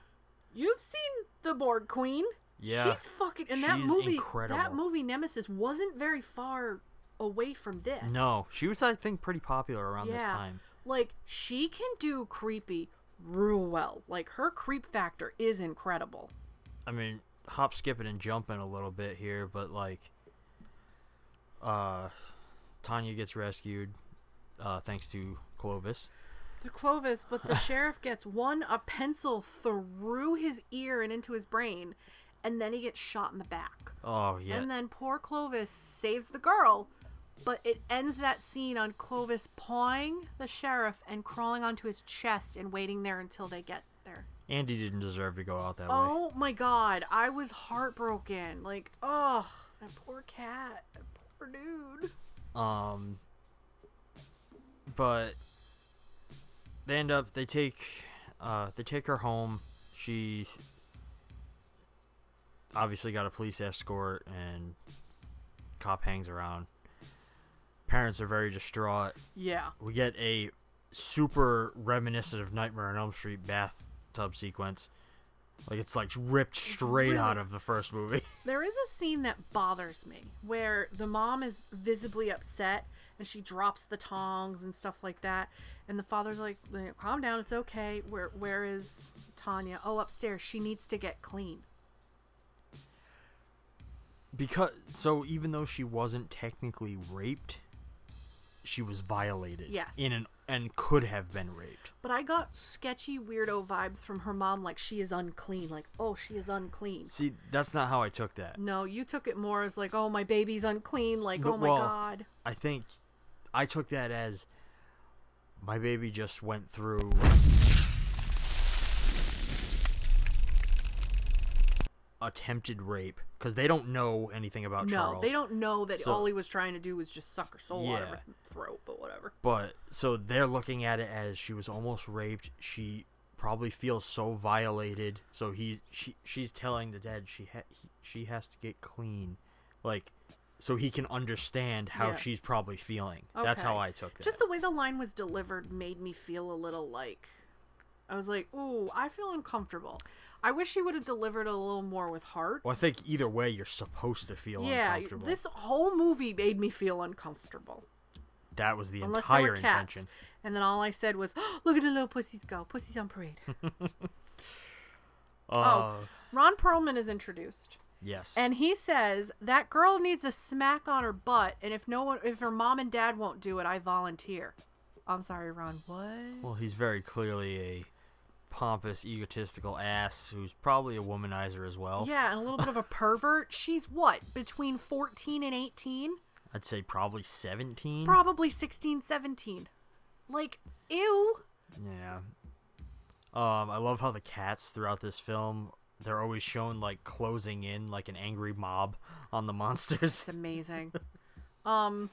You've seen the Borg Queen. Yeah. She's fucking in that movie. Incredible. That movie Nemesis wasn't very far away from this. No, she was, I think, pretty popular around this time. Like, she can do creepy real well. Like, her creep factor is incredible. I mean, hop, skipping, and jumping a little bit here, but like, Tanya gets rescued, thanks to Clovis. But the sheriff gets a pencil through his ear and into his brain, and then he gets shot in the back. Oh, yeah. And then poor Clovis saves the girl, but it ends that scene on Clovis pawing the sheriff and crawling onto his chest and waiting there until they get there. Andy didn't deserve to go out that way. Oh my god, I was heartbroken. Like, oh, that poor cat. That poor dude. But they take her home. She obviously got a police escort, and cop hangs around. Parents are very distraught. Yeah. We get a super reminiscent of Nightmare on Elm Street bathtub sequence. Like, it's like ripped straight out of the first movie. There is a scene that bothers me where the mom is visibly upset and she drops the tongs and stuff like that. And the father's like, calm down, it's okay. Where is Tanya? Oh, upstairs. She needs to get clean. So even though she wasn't technically raped, she was violated. Yes. And could have been raped. But I got sketchy weirdo vibes from her mom, like she is unclean. Like, oh, she is unclean. See, that's not how I took that. No, you took it more as like, oh, my baby's unclean. Like, oh my god. I think I took that as my baby just went through attempted rape, because they don't know anything about Charles. No, they don't know that all he was trying to do was just suck her soul out of her throat, but whatever. But so they're looking at it as she was almost raped. She probably feels so violated. So she's telling the dad she has to get clean, like, so he can understand how she's probably feeling. Okay. That's how I took that. Just the way the line was delivered made me feel a little like, I was like, ooh, I feel uncomfortable. I wish he would have delivered a little more with heart. Well, I think either way, you're supposed to feel uncomfortable. Yeah, this whole movie made me feel uncomfortable. That was the Unless entire there were intention. Cats. And then all I said was, oh, look at the little pussies go. Pussies on parade. Ron Perlman is introduced. Yes. And he says, that girl needs a smack on her butt, and if her mom and dad won't do it, I volunteer. I'm sorry, Ron, what? Well, he's very clearly a pompous, egotistical ass who's probably a womanizer as well. Yeah, and a little bit of a pervert. She's what, between 14 and 18? I'd say probably 17. Probably 16, 17. Like, ew. Yeah. I love how the cats throughout this film, they're always shown like closing in like an angry mob on the monsters. It's amazing. So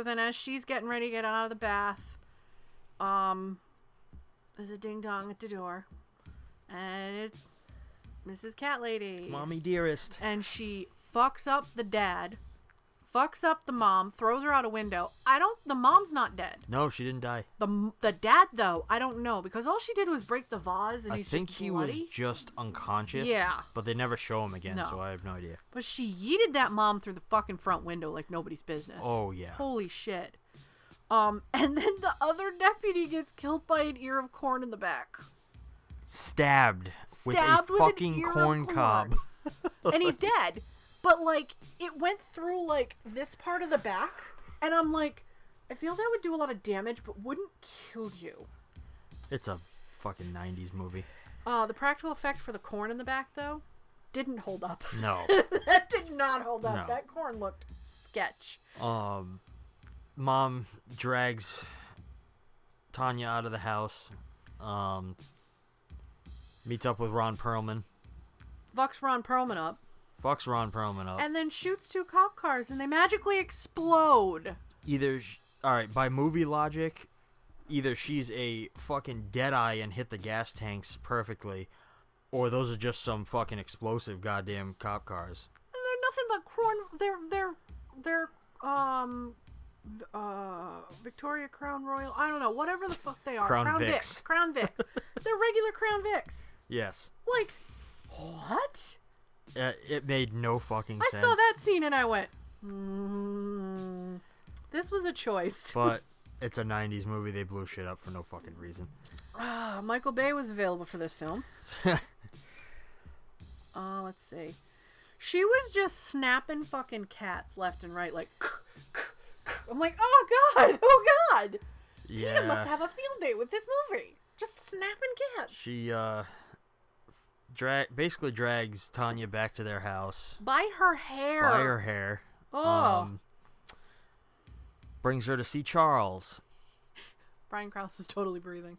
then as she's getting ready to get out of the bath, there's a ding dong at the door, and it's Mrs. Cat Lady. Mommy dearest. And she fucks up the dad, fucks up the mom, throws her out a window. The mom's not dead. No, she didn't die. The dad, though, I don't know, because all she did was break the vase, and he's just bloody. I think he was just unconscious. Yeah. But they never show him again, so I have no idea. But she yeeted that mom through the fucking front window like nobody's business. Oh, yeah. Holy shit. And then the other deputy gets killed by an ear of corn in the back. Stabbed with a fucking corn cob. And he's dead. But, like, it went through, like, this part of the back. And I'm like, I feel that would do a lot of damage, but wouldn't kill you. It's a fucking 90s movie. The practical effect for the corn in the back, though, didn't hold up. No. That did not hold up. No. That corn looked sketch. mom drags Tanya out of the house. Meets up with Ron Perlman. Fucks Ron Perlman up. And then shoots 2 cop cars, and they magically explode. Alright, by movie logic, either she's a fucking deadeye and hit the gas tanks perfectly, or those are just some fucking explosive goddamn cop cars. And they're nothing but they're Victoria Crown Royal. I don't know, whatever the fuck they are. Crown Vics. Crown Vics. They're regular Crown Vics. Yes. Like, what? It made no fucking sense. I saw that scene and I went, this was a choice. But it's a 90s movie. They blew shit up for no fucking reason. Michael Bay was available for this film. Let's see. She was just snapping fucking cats left and right, like, I'm like, oh god. Yeah. He must have a field day with this movie. Just snapping cats. She, basically drags Tanya back to their house. By her hair. Oh. Brings her to see Charles. Brian Krause was totally breathing.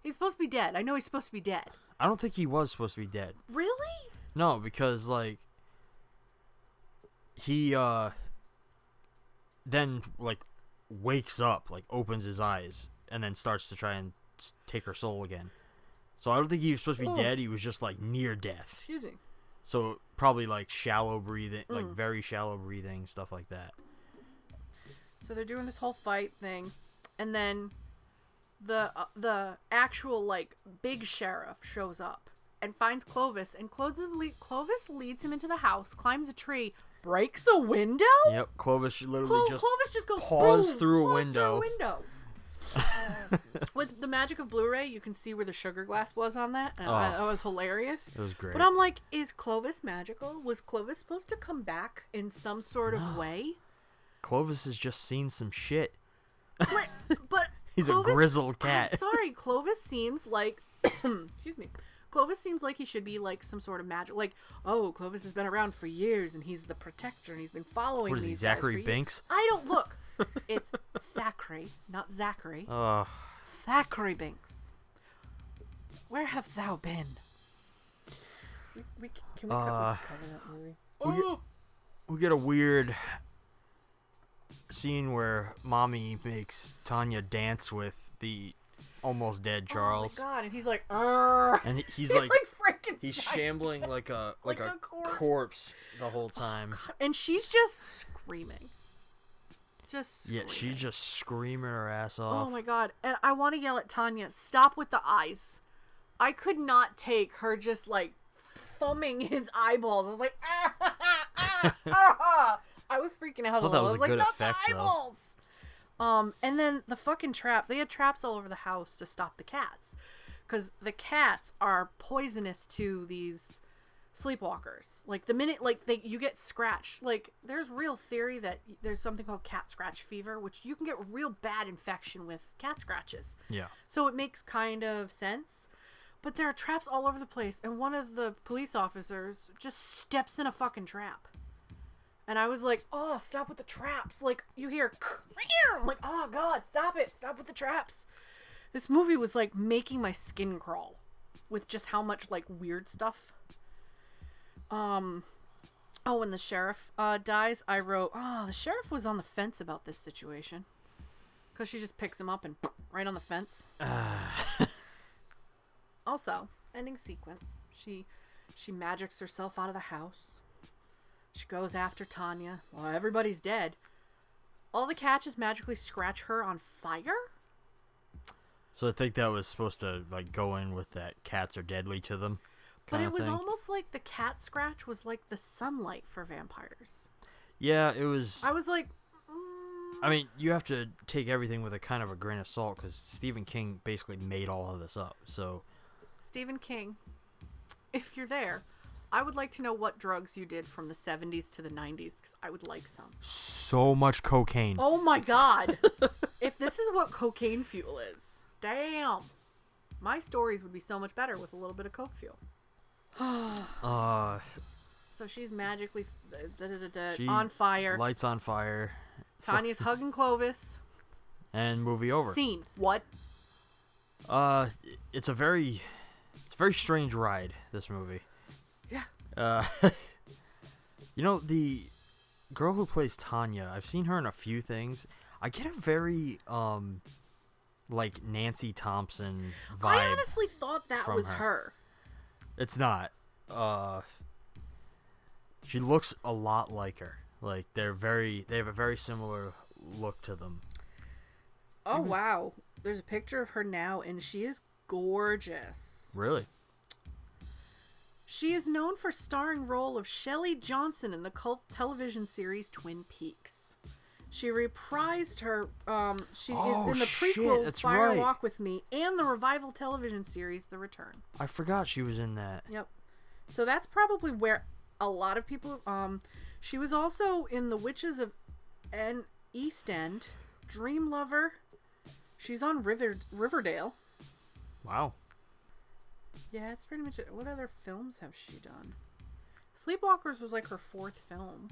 He's supposed to be dead. I know he's supposed to be dead. I don't think he was supposed to be dead. Really? No, because, like, he, then, like, wakes up, like, opens his eyes, and then starts to try and take her soul again. So I don't think he was supposed to be dead. He was just, like, near death. Excuse me. So probably, like, shallow breathing, like, very shallow breathing, stuff like that. So they're doing this whole fight thing, and then the actual, like, big sheriff shows up and finds Clovis, and Clovis leads him into the house, climbs a tree, breaks a window? Yep, Clovis literally Clovis just goes paws boom, through a window. With the magic of Blu-ray, you can see where the sugar glass was on that, and that was hilarious. It was great. But I'm like, is Clovis magical? Was Clovis supposed to come back in some sort of way? Clovis has just seen some shit. But he's Clovis, a grizzled cat. I'm sorry, Clovis seems like excuse me. Clovis seems like he should be like some sort of magic. Like, oh, Clovis has been around for years and he's the protector and he's been following What is he, these Zachary guys for Binks? years. I don't look. It's Thackeray, not Zachary. Thackeray Binks. Where have thou been? Can we cover that movie? We get a weird scene where Mommy makes Tanya dance with the almost dead Charles. Oh my god! And he's like, and he's like Frankenstein. He's shambling like a corpse the whole time. Oh, and she's just screaming. Yeah, she's just screaming her ass off. Oh my god! And I want to yell at Tanya, stop with the eyes. I could not take her just like thumbing his eyeballs. I was like, I was freaking out. That was like, good not effect, the eyeballs. And then the fucking trap. They had traps all over the house to stop the cats, because the cats are poisonous to these sleepwalkers. Like the minute you get scratched, like there's real theory that there's something called cat scratch fever, which you can get real bad infection with cat scratches. Yeah. So it makes kind of sense. But there are traps all over the place, and one of the police officers just steps in a fucking trap. And I was like, oh, stop with the traps. Like, you hear, I'm like, oh, God, stop it. Stop with the traps. This movie was, like, making my skin crawl with just how much, like, weird stuff. When the sheriff dies, I wrote, the sheriff was on the fence about this situation. Because she just picks him up and right on the fence. Also, ending sequence. She magics herself out of the house. She goes after Tanya. Well, everybody's dead. All the cats just magically scratch her on fire? So I think that was supposed to like go in with that cats are deadly to them. But it was thing. almost like the cat scratch was like the sunlight for vampires. Yeah, it was. I was like... I mean, you have to take everything with a kind of a grain of salt, because Stephen King basically made all of this up, so... Stephen King, if you're there, I would like to know what drugs you did from the 70s to the 90s, because I would like some. So much cocaine. Oh my god! If this is what cocaine fuel is, damn! My stories would be so much better with a little bit of coke fuel. So she's magically on fire. Lights on fire. Tanya's hugging Clovis. And movie over. Scene. What? It's a very strange ride, this movie. Yeah. You know, the girl who plays Tanya, I've seen her in a few things. I get a very like Nancy Thompson vibe. I honestly thought that was her. It's not. She looks a lot like her. Like they have a very similar look to them. Oh wow. There's a picture of her now and she is gorgeous. Really? She is known for starring role of Shelley Johnson in the cult television series Twin Peaks. She reprised her she is in the prequel Fire right. Walk with Me and the revival television series The Return. I forgot she was in that. Yep. So that's probably where a lot of people she was also in The Witches of East End, Dream Lover. She's on Riverdale. Wow. Yeah, that's pretty much it. What other films have she done? Sleepwalkers was like her 4th film.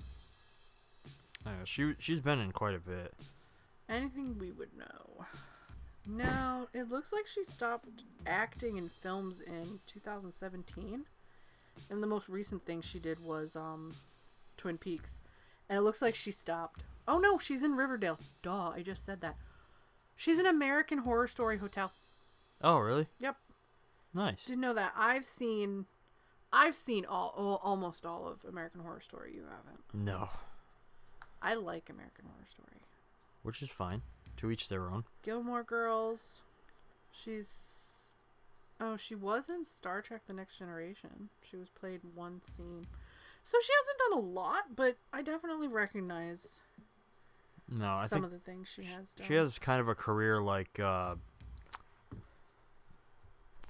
She's been in quite a bit. Anything we would know. No, it looks like she stopped acting in films in 2017. And the most recent thing she did was Twin Peaks. And it looks like she stopped. Oh no, she's in Riverdale. Duh, I just said that. She's in American Horror Story Hotel. Oh, really? Yep. Nice. Didn't know that. I've seen almost all of American Horror Story. You haven't. No. I like American Horror Story. Which is fine. To each their own. Gilmore Girls. She was in Star Trek The Next Generation. She was played one scene. So she hasn't done a lot, but I definitely recognize some of the things she has done. She has kind of a career like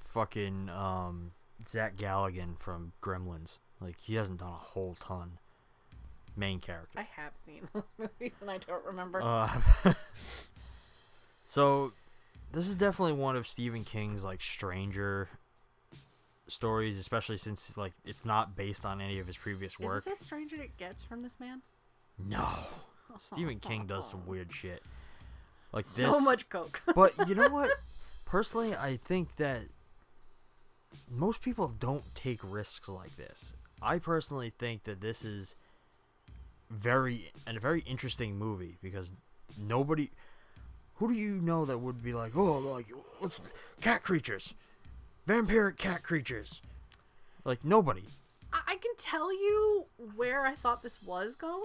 fucking Zach Galligan from Gremlins. Like, he hasn't done a whole ton. Main character. I have seen those movies and I don't remember. So, this is definitely one of Stephen King's like stranger stories, especially since like it's not based on any of his previous work. Is this as strange as it gets from this man? No. Stephen King does some weird shit. Like this. So much coke. But you know what? Personally, I think that most people don't take risks like this. I personally think that this is a very interesting movie because nobody. Who do you know that would be like, oh, like what's cat creatures, vampiric cat creatures? Like nobody. I can tell you where I thought this was going.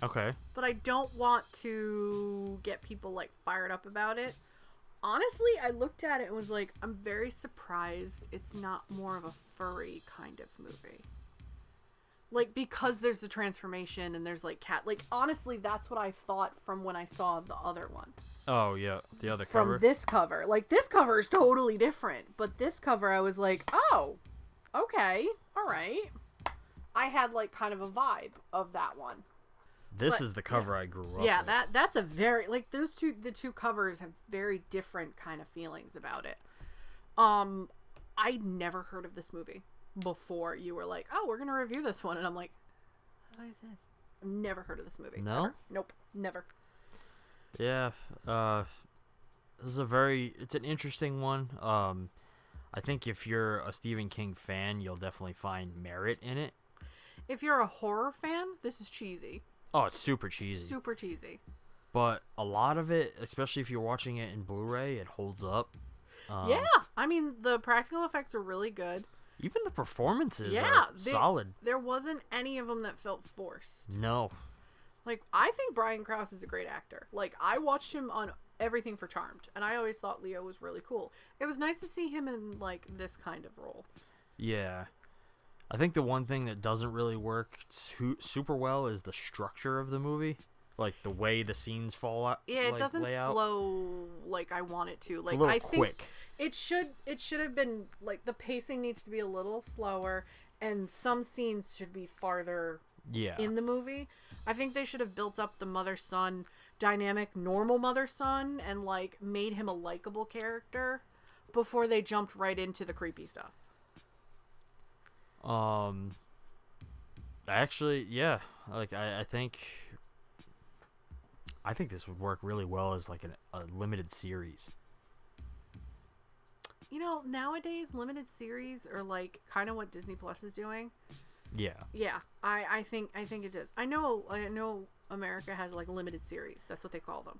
Okay. But I don't want to get people like fired up about it. Honestly, I looked at it and was like, I'm very surprised it's not more of a furry kind of movie. Like, because there's the transformation and there's like cat. Like, honestly, that's what I thought from when I saw the other one. Oh, yeah. The other cover. From this cover. Like, this cover is totally different. But this cover, I was like, oh, okay. All right. I had like kind of a vibe of that one. This is the cover I grew up Yeah, with. that's a very like the two covers have very different kind of feelings about it. I'd never heard of this movie before you were like, "Oh, we're going to review this one." And I'm like, "What is this?" I've never heard of this movie. No? Ever. Nope, never. Yeah, this is it's an interesting one. I think if you're a Stephen King fan, you'll definitely find merit in it. If you're a horror fan, this is cheesy. Oh, it's super cheesy. Super cheesy. But a lot of it, especially if you're watching it in Blu-ray, it holds up. Yeah, I mean, the practical effects are really good. Even the performances are solid. There wasn't any of them that felt forced. No. Like, I think Brian Krause is a great actor. Like, I watched him on everything for Charmed, and I always thought Leo was really cool. It was nice to see him in, like, this kind of role. Yeah. I think the one thing that doesn't really work super well is the structure of the movie. Like, the way the scenes fall out. Yeah, it doesn't flow like I want it to. Like, it's a little I quick. think it should have been, like, the pacing needs to be a little slower, and some scenes should be farther in the movie. I think they should have built up the mother-son dynamic, normal mother-son, and, like, made him a likable character before they jumped right into the creepy stuff. Actually, yeah. Like, I think I think this would work really well as like a limited series. You know, nowadays limited series are like kind of what Disney Plus is doing. Yeah. Yeah, I think it is. I know America has like limited series. That's what they call them.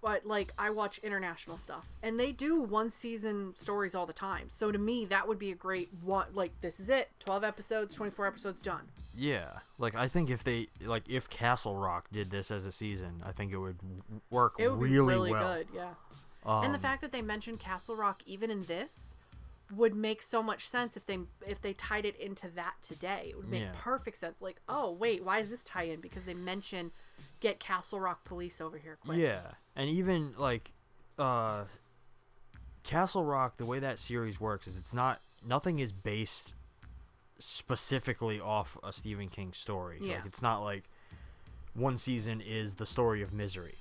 But like I watch international stuff, and they do 1 season stories all the time. So to me, that would be a great one. Like this is it, 12 episodes, 24 episodes done. Yeah, like I think if Castle Rock did this as a season, I think it would work It would really be really well. good, yeah. And the fact that they mentioned Castle Rock even in this would make so much sense if they tied it into that today. It would make perfect sense. Like, oh wait, why is this tie in? Because they mention get Castle Rock police over here quick. Yeah, and even like Castle Rock, the way that series works is nothing is based specifically off a Stephen King story. Yeah. Like it's not like one season is the story of Misery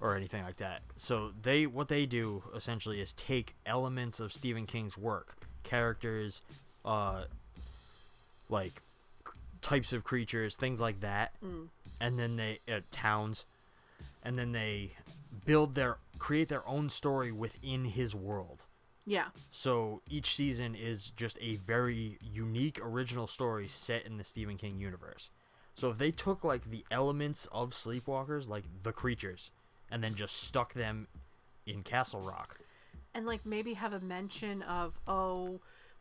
or anything like that. So what they do essentially is take elements of Stephen King's work, characters, like types of creatures, things like that, and then they towns, and then they create their own story within his world. Yeah. So each season is just a very unique original story set in the Stephen King universe. So if they took like the elements of Sleepwalkers, like the creatures, and then just stuck them in Castle Rock, and like maybe have a mention of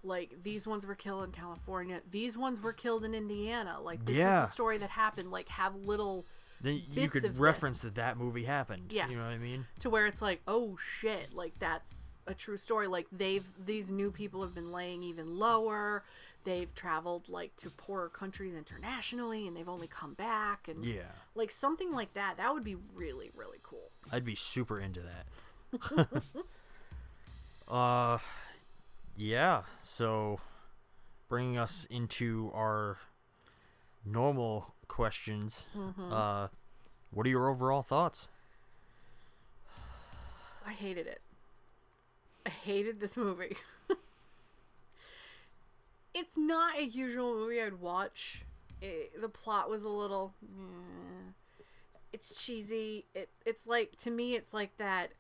like these ones were killed in California, these ones were killed in Indiana, like this was a story that happened, like have little then you could reference that movie happened. Yes. You know what I mean? To where it's like, oh shit, like that's a true story. Like these new people have been laying even lower. They've traveled like to poorer countries internationally, and they've only come back, and like something like that. That would be really, really cool. I'd be super into that. Yeah. So, bringing us into our normal questions. What are your overall thoughts? I hated it. I hated this movie. It's not a usual movie I'd watch. The plot was a little... It's cheesy. It's like, to me, it's like that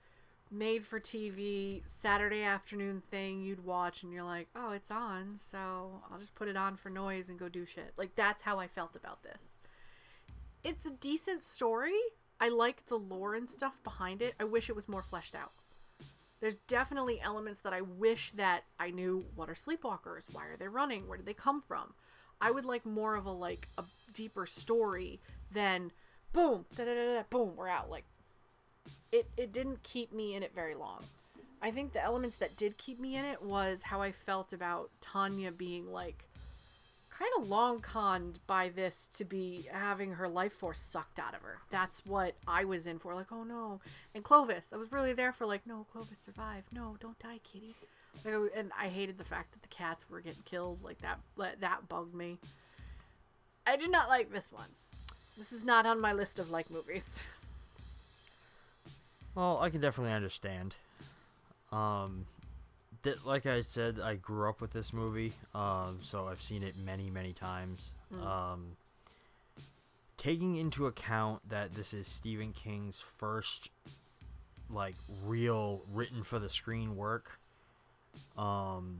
made-for-TV Saturday afternoon thing you'd watch and you're like, oh, it's on, so I'll just put it on for noise and go do shit. Like, that's how I felt about this. It's a decent story. I like the lore and stuff behind it. I wish it was more fleshed out. There's definitely elements that I wish that I knew. What are Sleepwalkers? Why are they running? Where did they come from? I would like more of a deeper story than boom, da-da-da-da, boom, we're out. Like, it didn't keep me in it very long. I think the elements that did keep me in it was how I felt about Tanya being like kind of long conned by this to be having her life force sucked out of her. That's what I was in for. Like, oh no. And Clovis, I was really there for like, no, Clovis survive. No, don't die, kitty. Like, and I hated the fact that the cats were getting killed. Like that bugged me. I did not like this one. This is not on my list of like movies. Well, I can definitely understand. Like I said, I grew up with this movie, so I've seen it many, many times. Taking into account that this is Stephen King's first, like, real written for the screen work, I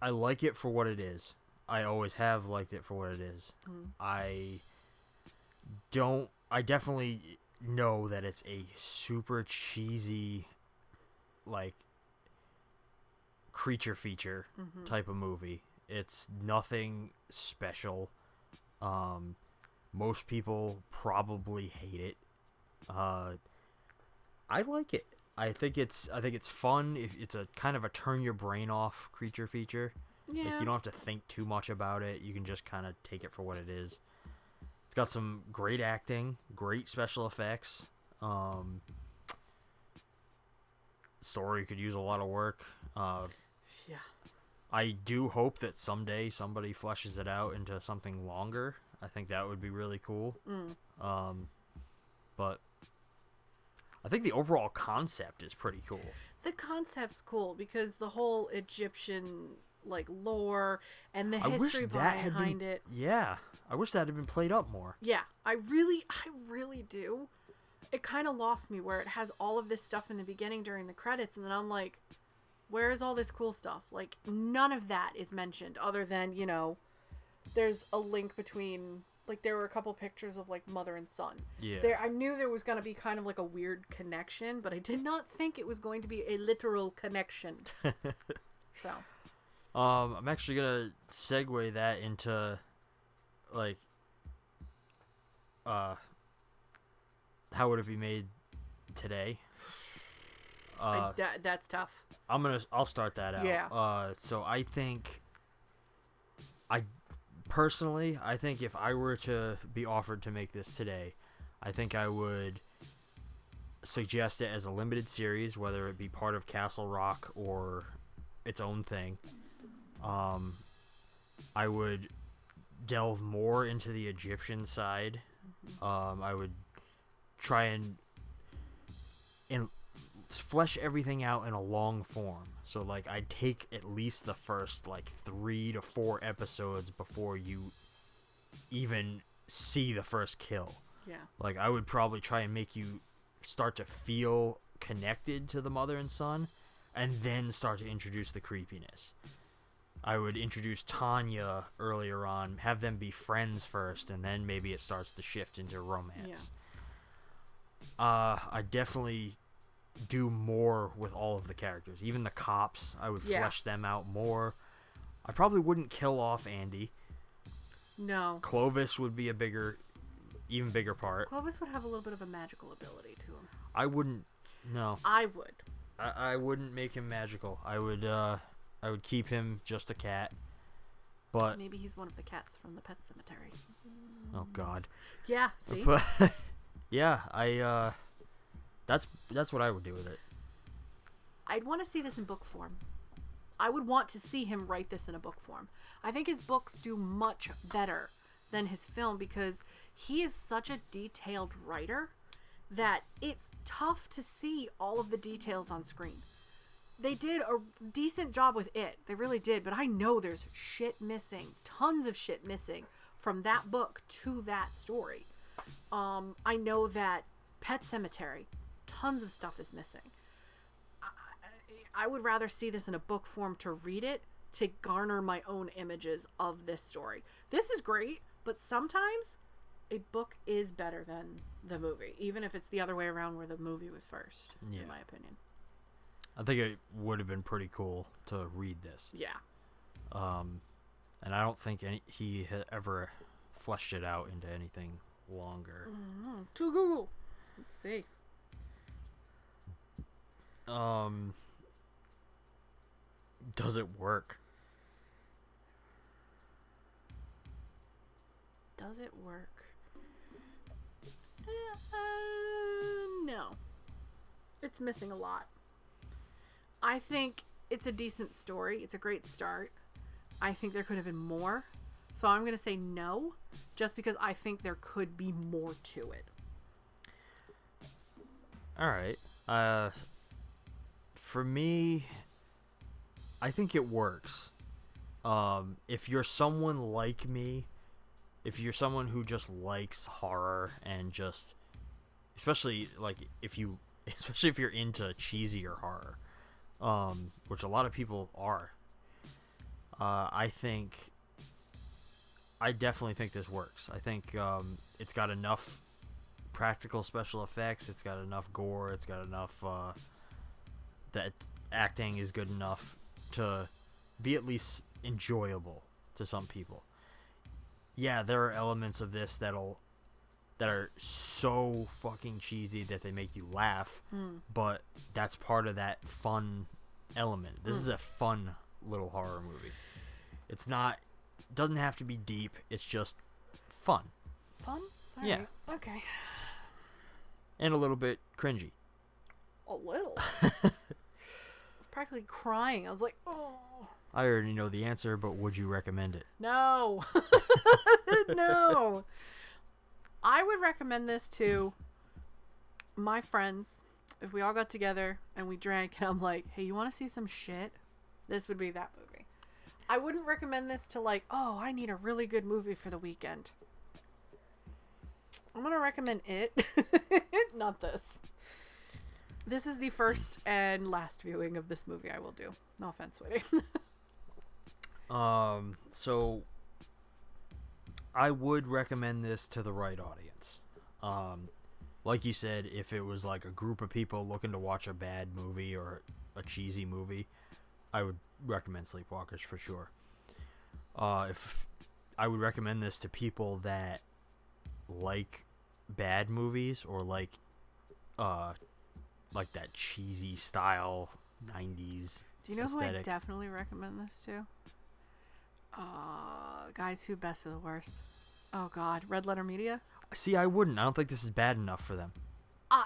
like it for what it is. I always have liked it for what it is. I definitely know that it's a super cheesy, like, creature feature type of movie. It's nothing special. Most people probably hate it. I like it. I think it's fun. If it's a kind of a turn your brain off creature feature. Yeah. Like, you don't have to think too much about it. You can just kind of take it for what it is. It's got some great acting, great special effects. Story could use a lot of work. Yeah. I do hope that someday somebody fleshes it out into something longer. I think that would be really cool. But I think the overall concept is pretty cool. The concept's cool because the whole Egyptian like lore and the I wish history that had behind been, it. Yeah, I wish that had been played up more. Yeah, I really do. It kind of lost me where it has all of this stuff in the beginning during the credits, and then I'm like, where is all this cool stuff? Like, none of that is mentioned other than, you know, there's a link between, like, there were a couple pictures of, like, mother and son. Yeah. I knew there was going to be kind of like a weird connection, but I did not think it was going to be a literal connection. So. I'm actually going to segue that into, like, how would it be made today? That's tough. I'll start that out. Yeah. So I think, personally, I think if I were to be offered to make this today, I think I would suggest it as a limited series, whether it be part of Castle Rock or its own thing. I would delve more into the Egyptian side. I would try and flesh everything out in a long form. So, like, I'd take at least the first, like, 3 to 4 episodes before you even see the first kill. Yeah. Like, I would probably try and make you start to feel connected to the mother and son, and then start to introduce the creepiness. I would introduce Tanya earlier on, have them be friends first, and then maybe it starts to shift into romance. Yeah. I definitely do more with all of the characters. Even the cops, I would flesh them out more. I probably wouldn't kill off Andy. No. Clovis would be even bigger part. Clovis would have a little bit of a magical ability to him. I wouldn't. No. I would. I wouldn't make him magical. I would keep him just a cat. But maybe he's one of the cats from the Pet Cemetery. Oh God. Yeah. See. But yeah, that's what I would do with it. I'd want to see this in book form. I would want to see him write this in a book form. I think his books do much better than his film because he is such a detailed writer that it's tough to see all of the details on screen. They did a decent job with it. They really did. But I know there's shit missing. Tons of shit missing from that book to that story. I know that Pet Cemetery, tons of stuff is missing. I would rather see this in a book form to read it, to garner my own images of this story. This is great, but sometimes a book is better than the movie, even if it's the other way around where the movie was first, in my opinion. I think it would have been pretty cool to read this. Yeah. And I don't think he had ever fleshed it out into anything longer. To Google. Let's see. Does it work? Does it work? No. It's missing a lot. I think it's a decent story. It's a great start. I think there could have been more. So I'm going to say no, just because I think there could be more to it. All right. For me, I think it works. If you're someone like me, if you're someone who just likes horror and just, especially if you're into cheesier horror, which a lot of people are, I definitely think this works. I think it's got enough practical special effects. It's got enough gore. It's got enough that acting is good enough to be at least enjoyable to some people. Yeah, there are elements of this that are so fucking cheesy that they make you laugh, but that's part of that fun element. This is a fun little horror movie. Doesn't have to be deep. It's just fun. Fun? All yeah. Right. Okay. And a little bit cringy. A little. I was practically crying. I was like, oh. I already know the answer, but would you recommend it? No. No. I would recommend this to my friends. If we all got together and we drank and I'm like, hey, you want to see some shit? This would be that movie. I wouldn't recommend this to like, oh, I need a really good movie for the weekend. I'm gonna recommend it, not this. This is the first and last viewing of this movie I will do. No offense, Sweetie. So I would recommend this to the right audience. Like you said, if it was like a group of people looking to watch a bad movie or a cheesy movie, I would recommend Sleepwalkers for sure. If I would recommend this to people that like bad movies or like that cheesy style 90s Do you know aesthetic. who I definitely recommend this to? Guys who Best of the Worst. Oh God, Red Letter Media. See, I wouldn't. I don't think this is bad enough for them.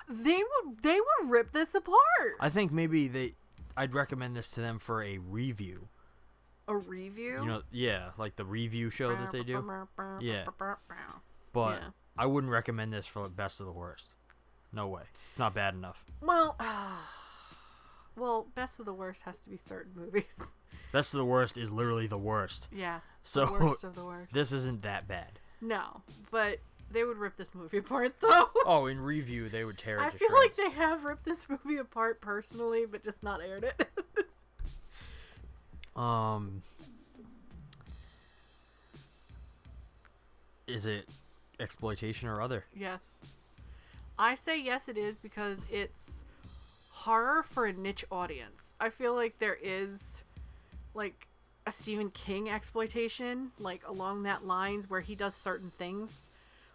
They would rip this apart. I think maybe I'd recommend this to them for a review. A review? You know, yeah, like the review show that they do. Yeah. But Yeah. I wouldn't recommend this for Best of the Worst. No way. It's not bad enough. Well, Best of the Worst has to be certain movies. Best of the Worst is literally the worst. Yeah. So the worst of the worst. This isn't that bad. No, but they would rip this movie apart though. Oh, in review they would tear it I to feel shreds. like they have ripped this movie apart personally, but just not aired it. Is it exploitation or other? Yes. I say yes it is because it's horror for a niche audience. I feel like there is like a Stephen King exploitation, like along that lines where he does certain things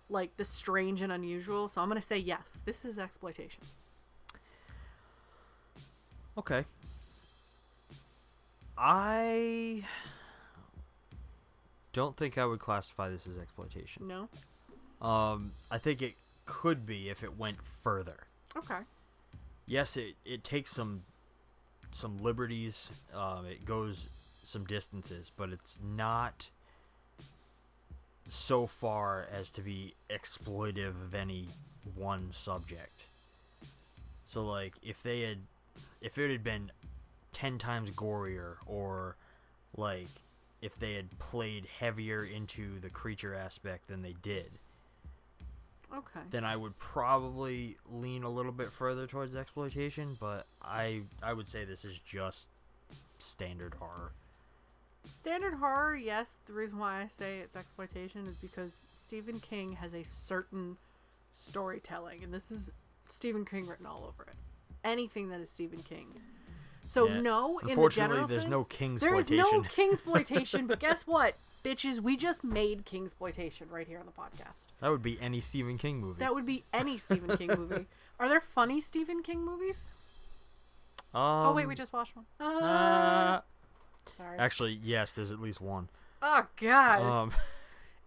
like the strange and unusual. So I'm going to say yes. This is exploitation. Okay. I don't think I would classify this as exploitation. No? I think it could be if it went further. Okay. Yes, it takes some liberties. It goes some distances, but it's not so far as to be exploitive of any one subject. So like if it had been 10 times gorier, or like if they had played heavier into the creature aspect than they did, Okay. then I would probably lean a little bit further towards exploitation, but I would say this is just standard horror. Standard horror, yes. The reason why I say it's exploitation is because Stephen King has a certain storytelling, and this is Stephen King written all over it. Anything that is Stephen King's. So Yeah. no, in the Unfortunately, general there's sense, no Kingsploitation. there is no Kingsploitation, but guess what, bitches? We just made Kingsploitation right here on the podcast. That would be any Stephen King movie. That would be any Stephen King movie. Are there funny Stephen King movies? Oh wait, we just watched one. Sorry. Actually, yes, there's at least one. Oh God. Um,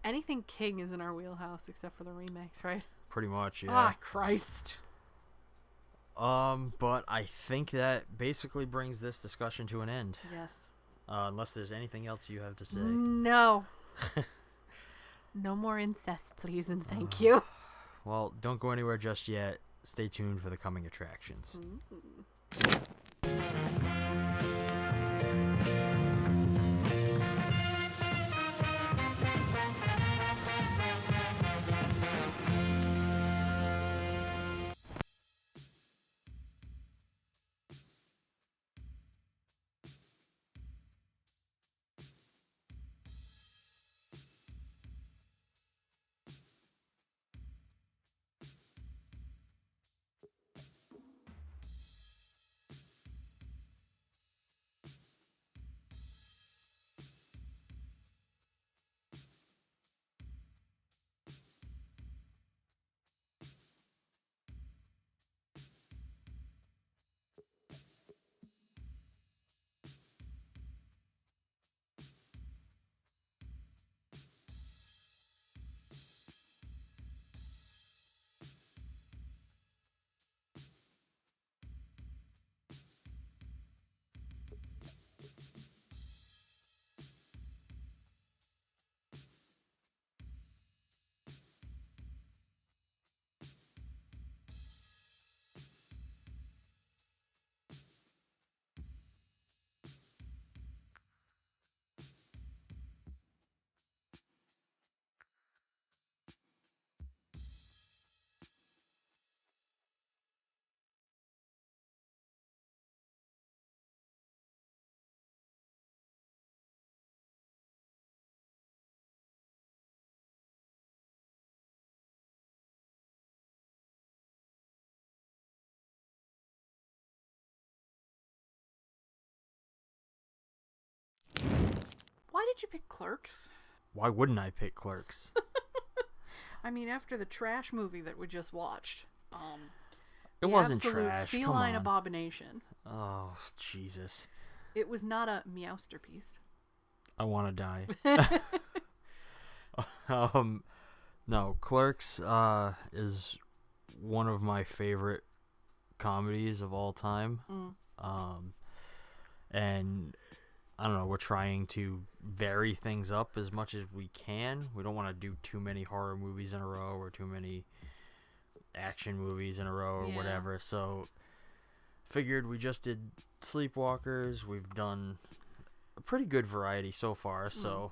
Anything King is in our wheelhouse except for the remakes, right? pretty much, yeah. Ah, Christ. But I think that basically brings this discussion to an end. Yes. Unless there's anything else you have to say. No. No more incest, please, and thank you. Well, don't go anywhere just yet. Stay tuned for the coming attractions. Why did you pick Clerks? Why wouldn't I pick Clerks? I mean, after the trash movie that we just watched. It wasn't trash. Come Feline on. abomination. Oh, Jesus. It was not a meowsterpiece. I want to die. No, Clerks is one of my favorite comedies of all time. And I don't know, we're trying to vary things up as much as we can. We don't want to do too many horror movies in a row or too many action movies in a row or whatever. So figured we just did Sleepwalkers. We've done a pretty good variety so far, so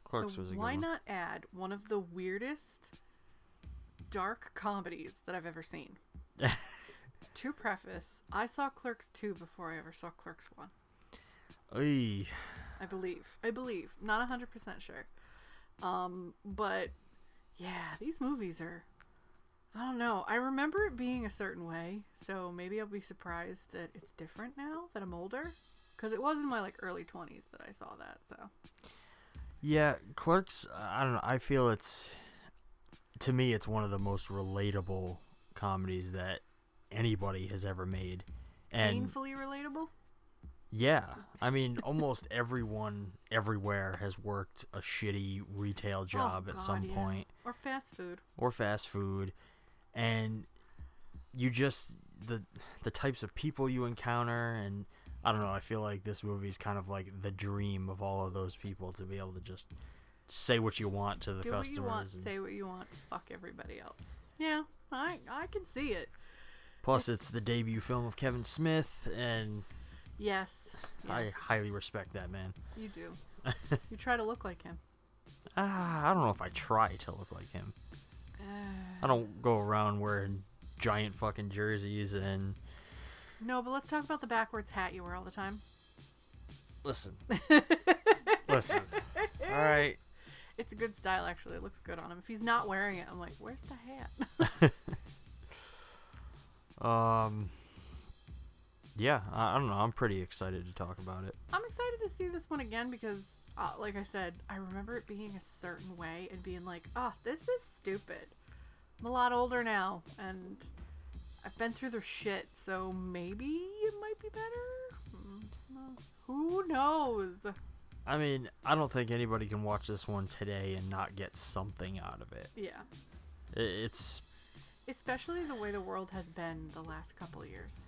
Clerks was a good one. Why not add one of the weirdest dark comedies that I've ever seen? To preface, I saw Clerks 2 before I ever saw Clerks 1. Oy. I believe. Not 100% sure. But yeah, these movies are, I don't know. I remember it being a certain way, so maybe I'll be surprised that it's different now that I'm older. Because it was in my early 20s that I saw that, so. Yeah, Clerks, I don't know. I feel to me, it's one of the most relatable comedies that anybody has ever made. And painfully relatable? Yeah. I mean, almost everyone everywhere has worked a shitty retail job at some point. Or fast food. And you just, the types of people you encounter, and I don't know, I feel like this movie is kind of like the dream of all of those people, to be able to just say what you want to the customers. Do what you want, say what you want, fuck everybody else. Yeah, I can see it. Plus, it's the debut film of Kevin Smith, and yes. I highly respect that man. You do. You try to look like him. I don't know if I try to look like him. I don't go around wearing giant fucking jerseys and... No, but let's talk about the backwards hat you wear all the time. Listen. All right. It's a good style, actually. It looks good on him. If he's not wearing it, I'm like, where's the hat? Yeah, I don't know. I'm pretty excited to talk about it. I'm excited to see this one again because, like I said, I remember it being a certain way and being like, oh, this is stupid. I'm a lot older now, and I've been through the shit, so maybe it might be better? Who knows? I mean, I don't think anybody can watch this one today and not get something out of it. Yeah. It's... Especially the way the world has been the last couple of years.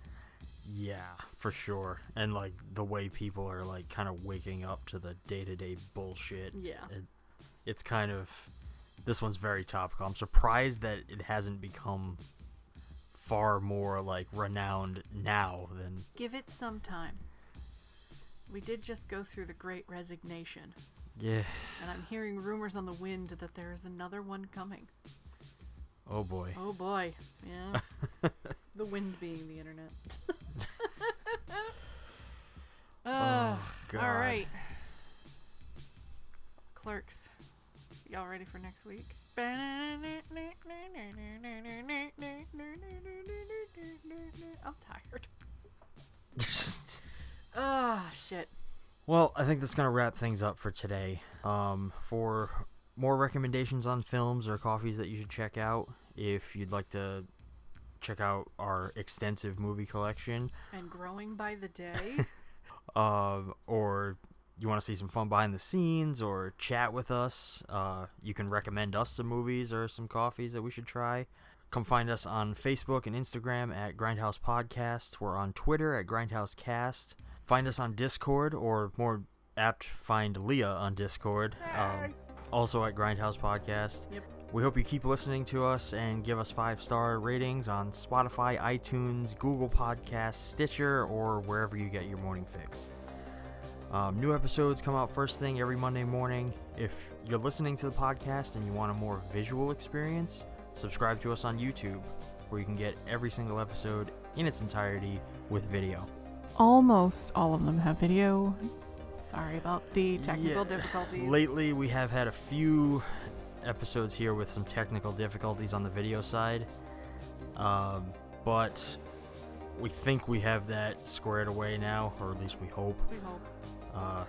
Yeah, for sure. And, the way people are, kind of waking up to the day-to-day bullshit. Yeah. It's kind of... This one's very topical. I'm surprised that it hasn't become far more, renowned now than... Give it some time. We did just go through the Great Resignation. Yeah. And I'm hearing rumors on the wind that there is another one coming. Oh, boy. Oh, boy. Yeah. The wind being the internet. Oh, God. All right. Clerks. Y'all ready for next week? I'm tired. Shit. Well, I think that's going to wrap things up for today. For more recommendations on films or coffees that you should check out, if you'd like to check out our extensive movie collection. And growing by the day. Or you want to see some fun behind the scenes or chat with us, you can recommend us some movies or some coffees that we should try. Come find us on Facebook and Instagram at Grindhouse Podcast. We're on Twitter at Grindhouse Cast. Find us on Discord, or more apt, find Leah on Discord. Also at Grindhouse Podcast. Yep. We hope you keep listening to us and give us 5-star ratings on Spotify, iTunes, Google Podcasts, Stitcher, or wherever you get your morning fix. New episodes come out first thing every Monday morning. If you're listening to the podcast and you want a more visual experience, subscribe to us on YouTube, where you can get every single episode in its entirety with video. Almost all of them have video. Sorry about the technical difficulties. Lately, we have had a few episodes here with some technical difficulties on the video side. But we think we have that squared away now, or at least we hope. We hope.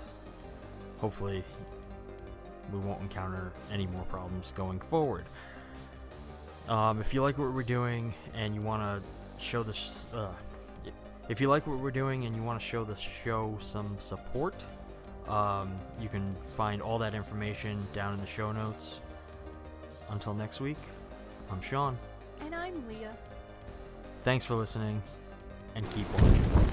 hopefully we won't encounter any more problems going forward. If you like what we're doing and you want to show this, if you like what we're doing and you want to show the show some support, you can find all that information down in the show notes. Until next week, I'm Shawn. And I'm Leah. Thanks for listening, and keep watching.